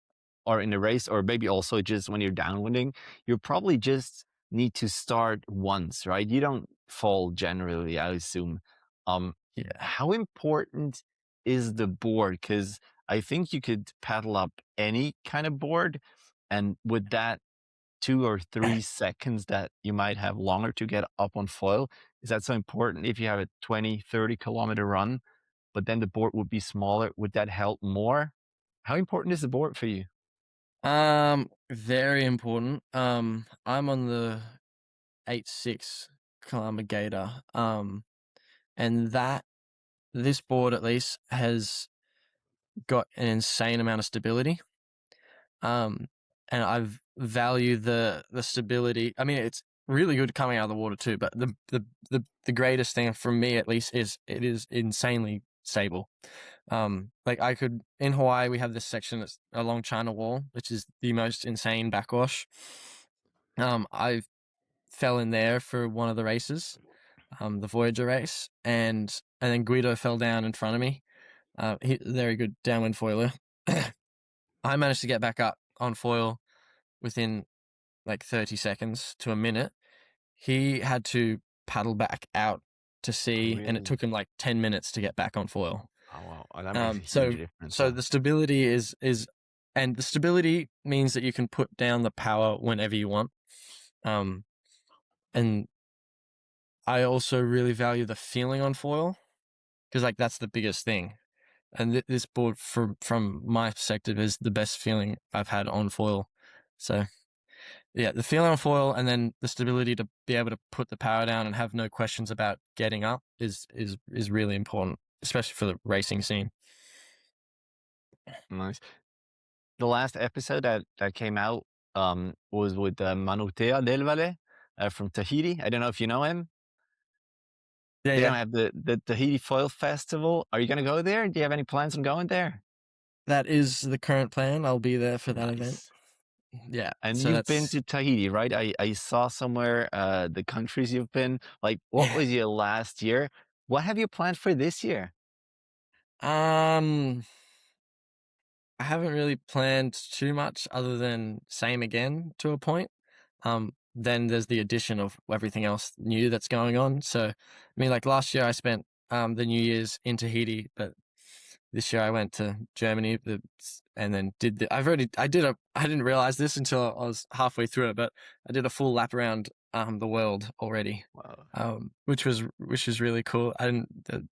are in a race, or maybe also just when you're downwinding, you probably just need to start once, right? You don't fall generally, I assume. Yeah. How important is the board? Because I think you could paddle up any kind of board, and with that 2 or 3 seconds that you might have longer to get up on foil, is that so important if you have a 20, 30-kilometer run, but then the board would be smaller? Would that help more? How important is the board for you? Very important. I'm on the 8.6 kilometer gator. And this board at least has got an insane amount of stability. And I value the stability. I mean, it's really good coming out of the water too, but the greatest thing for me at least is it is insanely stable. Like in Hawaii, we have this section that's along China Wall, which is the most insane backwash. I fell in there for one of the races, the Voyager race, and then Guido fell down in front of me. Very good downwind foiler. I managed to get back up on foil within like 30 seconds to a minute. He had to paddle back out to sea, and it Really? took him like 10 minutes to get back on foil. Oh, wow. Oh, that makes a So huge difference. so the stability is and the stability means that you can put down the power whenever you want. And I also really value the feeling on foil, because like that's the biggest thing. And this board, from my perspective, is the best feeling I've had on foil. So yeah, the feeling on foil, and then the stability to be able to put the power down and have no questions about getting up is really important, especially for the racing scene. Nice. The last episode that came out was with Manutea Del Valle from Tahiti. I don't know if you know him. Yeah, They're yeah. gonna have the Tahiti Foil Festival. Are you gonna go there? Do you have any plans on going there? That is the current plan. I'll be there for that event. Nice. Yeah. And so you've been that's to Tahiti, right? I saw somewhere the countries you've been. Like, what yeah. was your last year? What have you planned for this year? I haven't really planned too much other than same again to a point. Then there's the addition of everything else new that's going on. So, I mean, like last year I spent the New Year's in Tahiti, but this year I went to Germany and then I didn't realize this until I was halfway through it, but I did a full lap around the world already, Wow. which was really cool. I didn't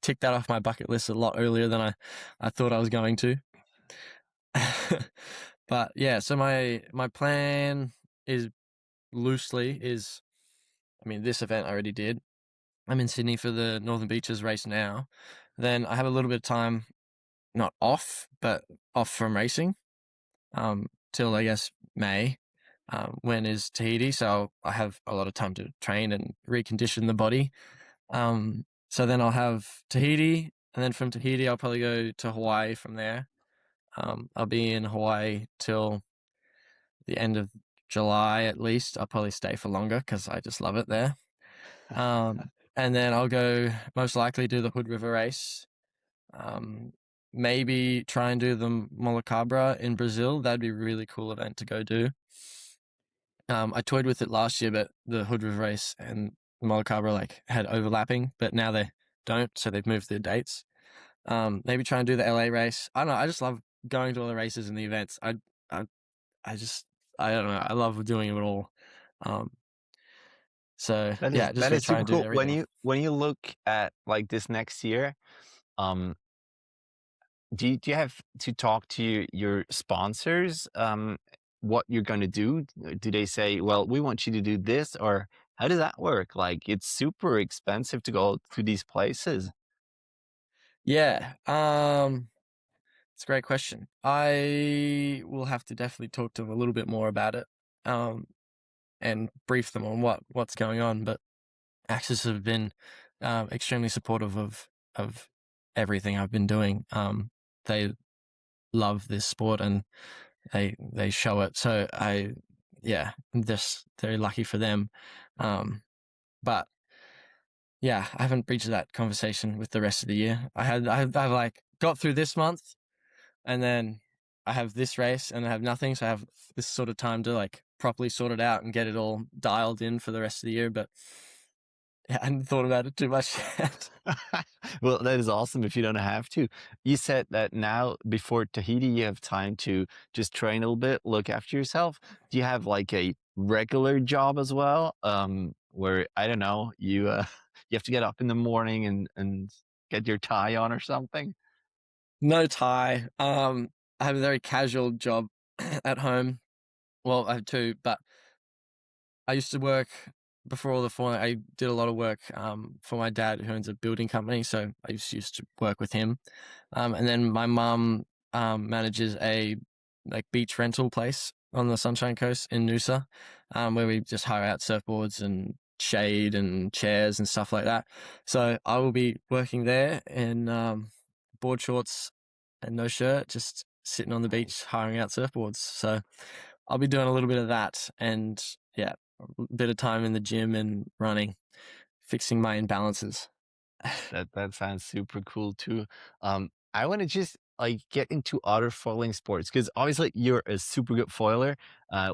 tick that off my bucket list a lot earlier than I thought I was going to. But yeah, so my plan is loosely I mean, this event I already did. I'm in Sydney for the Northern Beaches race now. Then I have a little bit of time, not off, but off from racing, till I guess May, when is Tahiti. So I have a lot of time to train and recondition the body. So then I'll have Tahiti, and then from Tahiti I'll probably go to Hawaii from there. I'll be in Hawaii till the end of July at least. I'll probably stay for longer because I just love it there. And then I'll go most likely do the Hood River race. Maybe try and do the Molocabra in Brazil. That'd be a really cool event to go do. I toyed with it last year, but the Hood River race and the Molocabra like had overlapping, but now they don't, so they've moved their dates. Maybe try and do the LA race. I don't know. I just love going to all the races and the events. I don't know. I love doing it all. So yeah, just That gonna is try super and do cool. everything. When you look at like this next year, do you have to talk to your sponsors what you're going to do? Do they say, well, we want you to do this, or how does that work? Like, it's super expensive to go to these places. Yeah. It's a great question. I will have to definitely talk to them a little bit more about it, and brief them on what's going on. But Axis have been extremely supportive of everything I've been doing. They love this sport and they show it. So I'm just very lucky for them. But yeah, I haven't reached that conversation with the rest of the year. I've like got through this month, and then I have this race and I have nothing. So I have this sort of time to like properly sort it out and get it all dialed in for the rest of the year. But yeah, I hadn't thought about it too much yet. Well, that is awesome if you don't have to. You said that now before Tahiti, you have time to just train a little bit, look after yourself. Do you have like a regular job as well? Where I don't know, you you have to get up in the morning and get your tie on or something? No tie. I have a very casual job at home. Well, I have two, but I used to work before all the foiling. I did a lot of work for my dad, who owns a building company. So I used to work with him. And then my mum manages a like beach rental place on the Sunshine Coast in Noosa, where we just hire out surfboards and shade and chairs and stuff like that. So I will be working there in board shorts and no shirt, just sitting on the beach hiring out surfboards. So I'll be doing a little bit of that, and yeah, a bit of time in the gym and running, fixing my imbalances. That sounds super cool too. I want to just like get into other foiling sports because obviously you're a super good foiler.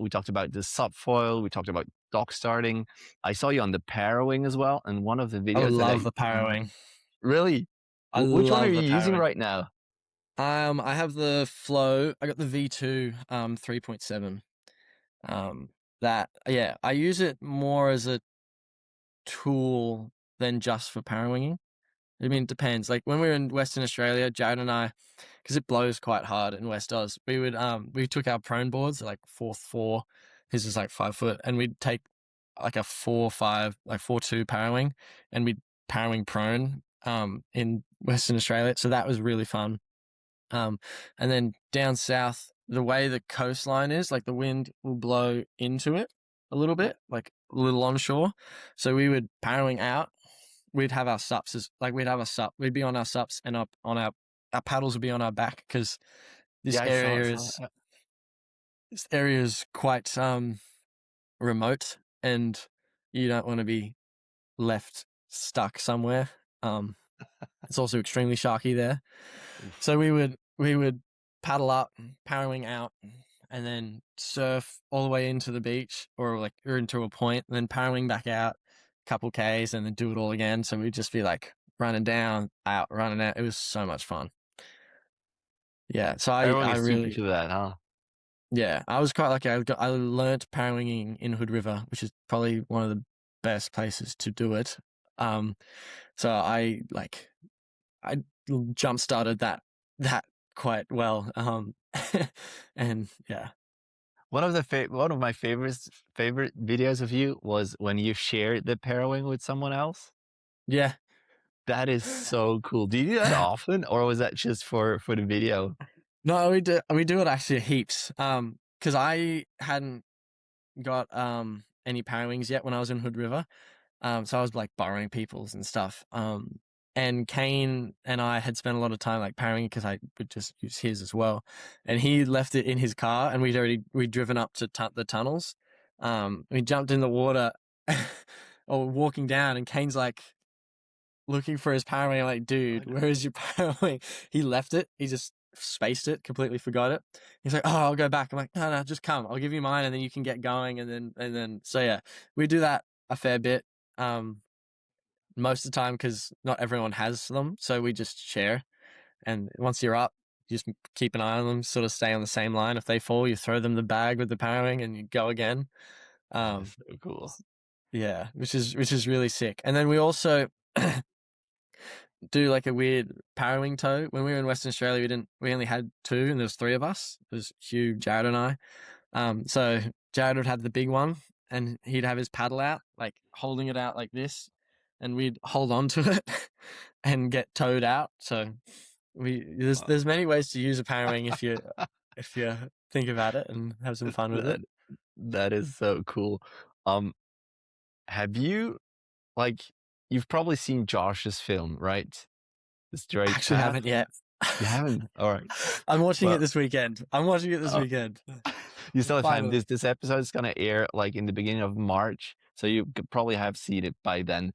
We talked about the SUP-Foil. We talked about dock starting. I saw you on the Parrowing as well, and one of the I videos love the Parrowing. really. I Which one are love you the using Parrowing. right now? I have the Flow. I got the V2 3.7. I use it more as a tool than just for parrowinging. I mean, it depends. Like when we were in Western Australia, Jared and I, because it blows quite hard in West Oz, we took our prone boards, like 4'4", his is like 5 foot, and we'd take like a 4'5", like 4'2" parrowing, and we'd parrowing prone in Western Australia. So that was really fun. And then down south, the way the coastline is, like the wind will blow into it a little bit, like a little onshore. So we would parrowing out. We'd have our SUPs we'd be on our SUPs and up on our paddles would be on our back because this Yeah, I area saw is this area is quite remote, and you don't want to be left stuck somewhere. It's also extremely sharky there. So we would paddle up, parrowing out, and then surf all the way into the beach or into a point, and then parrowing back out a couple Ks and then do it all again. So we'd just be like running down, out, running out. It was so much fun. Yeah. So Parrowing I is super really, to that, huh? yeah, I was quite lucky. I learnt parrowing in Hood River, which is probably one of the best places to do it. So I jump started that quite well. And yeah. One of my favorite videos of you was when you shared the parrowing with someone else. Yeah. That is so cool. Do you do that often, or was that just for the video? No, we do it actually heaps. Because I hadn't got any parrowings yet when I was in Hood River. So I was like borrowing people's and stuff. And Kane and I had spent a lot of time like parrowing because I would just use his as well. And he left it in his car, and we'd driven up to the tunnels. We jumped in the water or walking down, and Kane's like looking for his parrowing. I'm like, dude, where is your parrowing? He left it. He just spaced it, completely forgot it. He's like, oh, I'll go back. I'm like, no, just come. I'll give you mine, and then you can get going. And then so yeah, we do that a fair bit. Most of the time because not everyone has them, so we just share. And once you're up, you just keep an eye on them, sort of stay on the same line. If they fall, you throw them the bag with the parrowing and you go again. That's so cool. Yeah, which is really sick. And then we also do like a weird parrowing tow. When we were in Western Australia, we only had two, and there was three of us. It was Hugh, Jared, and I. So Jared would have the big one, and he'd have his paddle out, like holding it out like this, and we'd hold on to it and get towed out. So There's many ways to use a panoramic if you think about it and have some fun with it. That is so cool. Have you you've probably seen Josh's film, right? The Straight Actually, Path. haven't yet. You haven't? All right. I'm watching Well, it this weekend. Oh. weekend. You still have time. Finally. This episode is gonna air like in the beginning of March, so you could probably have seen it by then.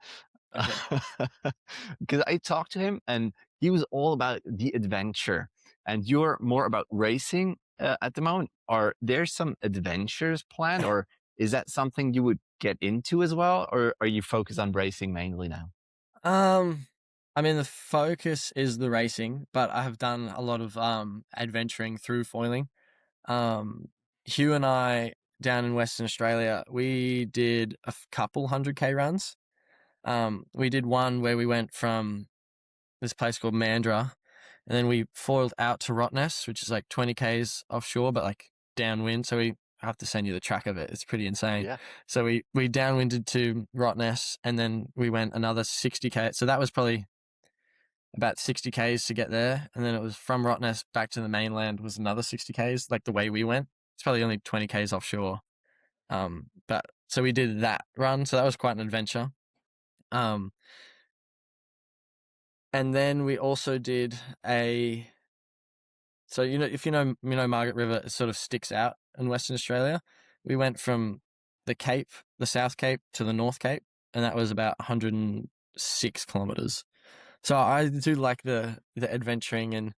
Because I talked to him, and he was all about the adventure, and you're more about racing at the moment. Are there some adventures planned, or is that something you would get into as well, or are you focused on racing mainly now? I mean, the focus is the racing, but I have done a lot of adventuring through foiling. Hugh and I down in Western Australia, we did a couple 100K runs. We did one where we went from this place called Mandurah, and then we foiled out to Rottnest, which is like 20Ks offshore, but like downwind. So I have to send you the track of it. It's pretty insane. Yeah. So we downwinded to Rottnest, and then we went another 60K. So that was probably about 60Ks to get there, and then it was from Rottnest back to the mainland was another 60Ks, like the way we went. It's probably only 20Ks offshore. But so we did that run, so that was quite an adventure. And then we also did so if you know Margaret River, it sort of sticks out in Western Australia. We went from the Cape, the South Cape, to the North Cape, and that was about 106 kilometers. So I do like the adventuring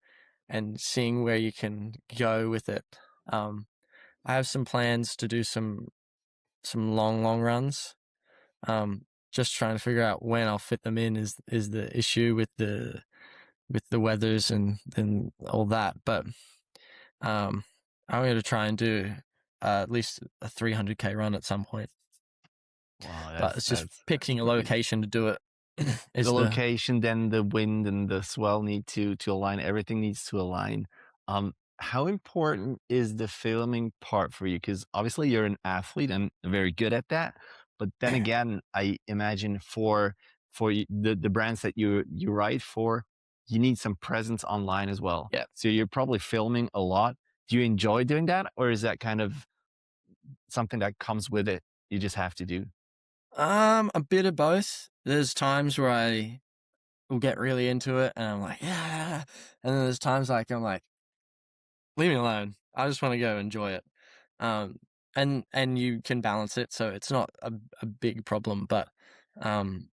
and seeing where you can go with it. I have some plans to do some long runs. Just trying to figure out when I'll fit them in is the issue with the weathers and all that. But I'm going to try and do at least a 300K run at some point. Wow, But it's just picking a location to do it. The location, then the wind and the swell need to align. Everything needs to align. How important is the filming part for you? Because obviously you're an athlete and very good at that. But then again, I imagine for the brands that you write for, you need some presence online as well. Yeah. So you're probably filming a lot. Do you enjoy doing that, or is that kind of something that comes with it? You just have to do. A bit of both. There's times where I will get really into it and I'm like, yeah. And then there's times like I'm like, leave me alone. I just want to go enjoy it. And you can balance it, so it's not a big problem. But and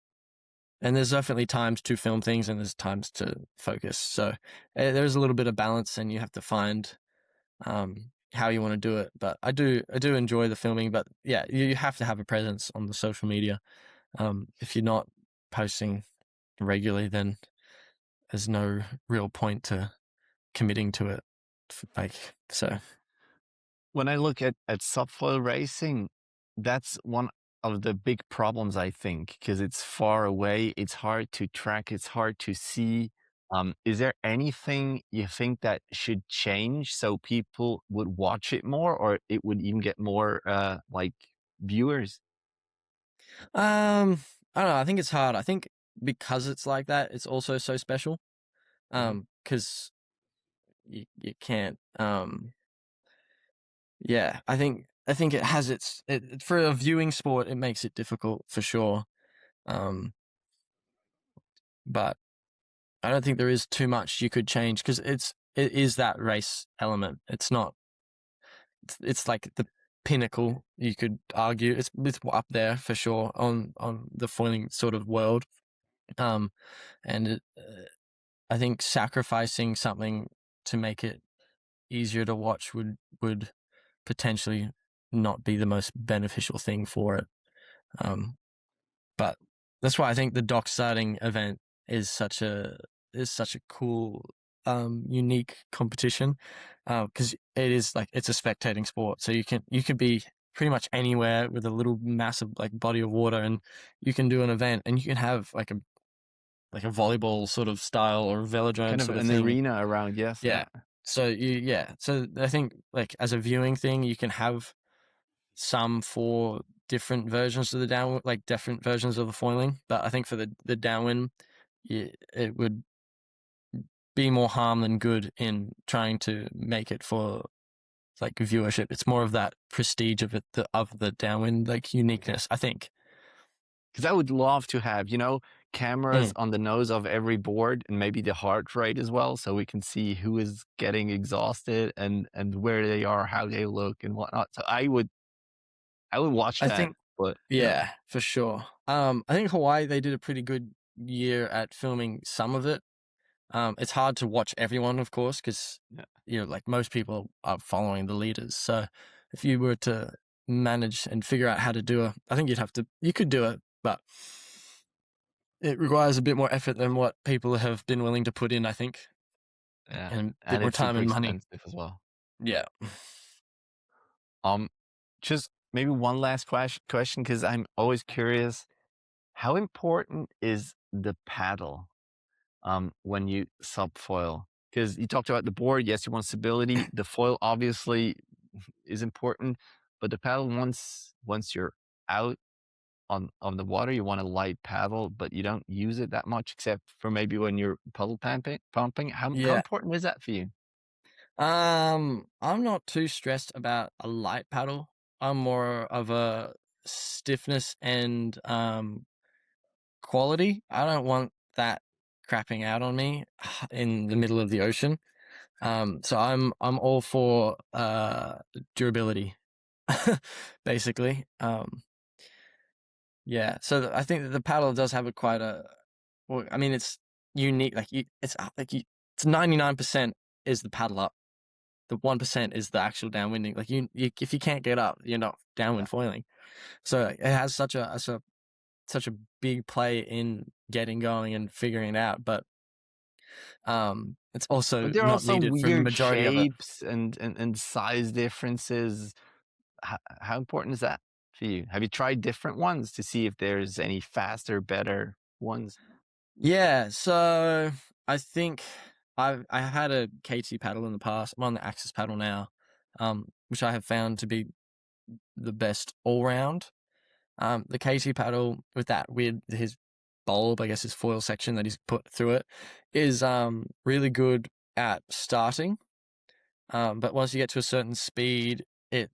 there's definitely times to film things and there's times to focus. So there's a little bit of balance, and you have to find how you want to do it. But I do enjoy the filming. But yeah, you have to have a presence on the social media. If you're not posting regularly, then there's no real point to committing to it. When I look at SUP-Foil racing, that's one of the big problems, I think, because it's far away, it's hard to track, it's hard to see. Is there anything you think that should change so people would watch it more, or it would even get more viewers? I don't know. I think it's hard. I think because it's like that, it's also so special. Because you can't. Yeah, I think it has it for a viewing sport. It makes it difficult for sure. But I don't think there is too much you could change because it is that race element. It's not. It's like the pinnacle. You could argue it's up there for sure on the foiling sort of world. And I think sacrificing something to make it easier to watch would potentially not be the most beneficial thing for it. But that's why I think the dock starting event is such a cool, unique competition, because it is like it's a spectating sport. So you can be pretty much anywhere with a little massive like body of water, and you can do an event, and you can have like a volleyball sort of style or velodrome Kind of sort of an thing. arena around, yes. Yeah. So so I think like as a viewing thing, you can have some for different versions of the downwind, like different versions of the foiling. But I think for the downwind, it would be more harm than good in trying to make it for like viewership. It's more of that prestige of it, of the downwind, like uniqueness, I think. Because I would love to have, cameras Mm. on the nose of every board and maybe the heart rate as well, so we can see who is getting exhausted and where they are, how they look and whatnot. So I would watch I that, think, but yeah, for sure. I think Hawaii, they did a pretty good year at filming some of it. It's hard to watch everyone, of course, because yeah. like most people are following the leaders. So if you were to manage and figure out how to do I think you could do it, but it requires a bit more effort than what people have been willing to put in, I think, Yeah, and a bit and more it's time super and money. expensive as well. Yeah. Just maybe one last question, because I'm always curious, how important is the paddle when you SUP-Foil? Because you talked about the board, yes, you want stability. The foil obviously is important, but the paddle, once you're out on the water, you want a light paddle, but you don't use it that much except for maybe when you're puddle pumping. How Yeah. important is that for you? I'm not too stressed about a light paddle. I'm more of a stiffness and quality. I don't want that crapping out on me in the middle of the ocean. So I'm all for durability, basically. Yeah. So I think that the paddle does have well, I mean, it's unique. Like it's 99% is the paddle up. The 1% is the actual downwinding. Like if you can't get up, you're not downwind foiling. So it has such a big play in getting going and figuring it out, but it's also But there are not also needed for the weird majority of it. shapes and size differences. How important is that for you? Have you tried different ones to see if there's any faster, better ones? Yeah, so I think I had a KT paddle in the past. I'm on the Axis paddle now, which I have found to be the best all round. The KT paddle with that weird his bulb, I guess his foil section that he's put through it, is really good at starting. But once you get to a certain speed, it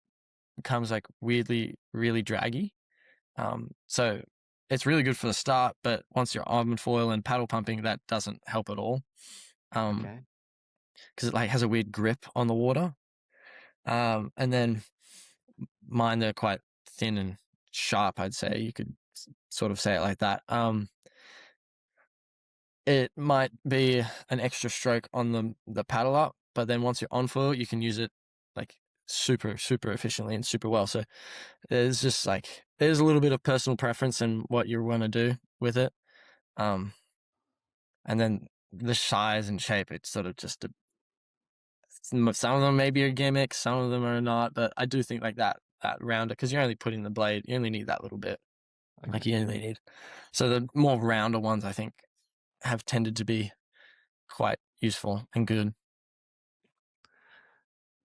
becomes like weirdly really draggy. So it's really good for the start, but once you're almond foil and paddle pumping, that doesn't help at all. Okay. Because it like has a weird grip on the water. And then mine, they're quite thin and sharp, I'd say. You could sort of say it like that. It might be an extra stroke on the paddle up, but then once you're on foil, you can use it like super, super efficiently and super well. So there's a little bit of personal preference and what you want to do with it. And then the size and shape, it's sort of just some of them maybe are gimmicks, some of them are not, but I do think like that rounder, because you're only putting the blade, you only need that little bit. Like Okay. you only need. So the more rounder ones, I think, have tended to be quite useful and good.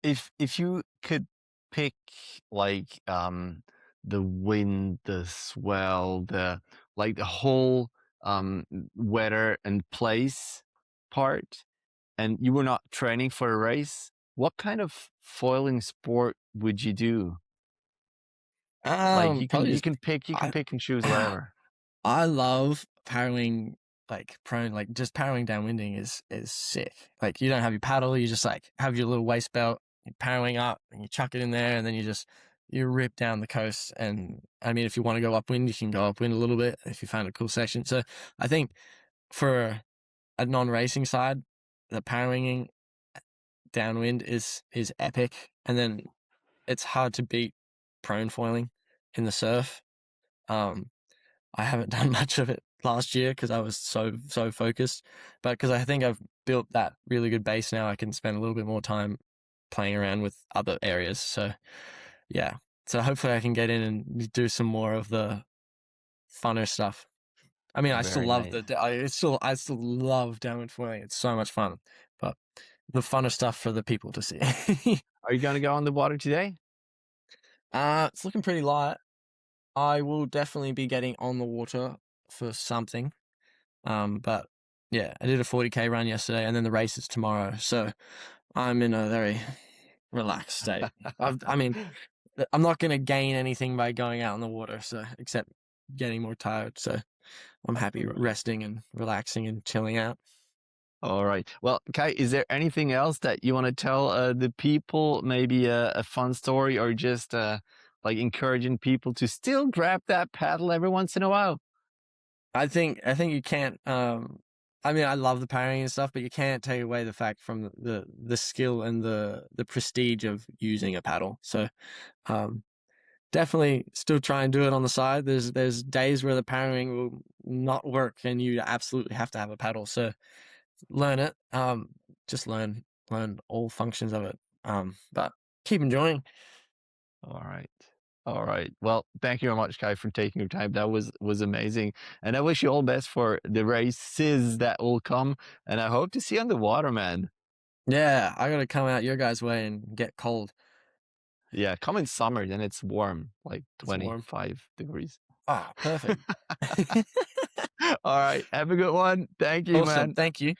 If you could pick like the wind, the swell, the whole weather and place part, and you were not training for a race, what kind of foiling sport would you do? Like Probably you just can pick and choose whatever. I love paddling like prone, like just paddling downwinding is sick. Like you don't have your paddle, you just like have your little waist belt, you're paddling up and you chuck it in there and then you rip down the coast. And I mean, if you want to go upwind, you can go upwind a little bit if you find a cool section. So I think for a non-racing side, the paddling downwind is epic. And then it's hard to beat prone foiling in the surf. I haven't done much of it last year because I was so focused, but because I think I've built that really good base now, I can spend a little bit more time playing around with other areas. So yeah, so hopefully I can get in and do some more of the funner stuff. I mean, I still Very love nice. I still love downward foiling. It's so much fun, but the funner stuff for the people to see. Are you gonna go on the water today? It's looking pretty light. I will definitely be getting on the water for something. But Yeah, I did a 40K run yesterday, and then the race is tomorrow. So I'm in a very relaxed state. I mean, I'm not going to gain anything by going out in the water, so except getting more tired. So I'm happy resting and relaxing and chilling out. All right. Well, Kai, is there anything else that you want to tell the people? Maybe a fun story, or just like encouraging people to still grab that paddle every once in a while? I think you can't. I mean, I love the parrying and stuff, but you can't take away the fact from the skill and the prestige of using a paddle. So, definitely still try and do it on the side. There's days where the parrying will not work, and you absolutely have to have a paddle. So, learn it. Just learn all functions of it. But keep enjoying. All right. All right. Well, thank you very much, Kai, for taking your time. That was amazing. And I wish you all best for the races that will come. And I hope to see you on the water, man. Yeah, I gotta come out your guys' way and get cold. Yeah, come in summer, then it's warm, like It's warm. 25 degrees. Ah, perfect. All right. Have a good one. Thank you, Awesome. man. Thank you.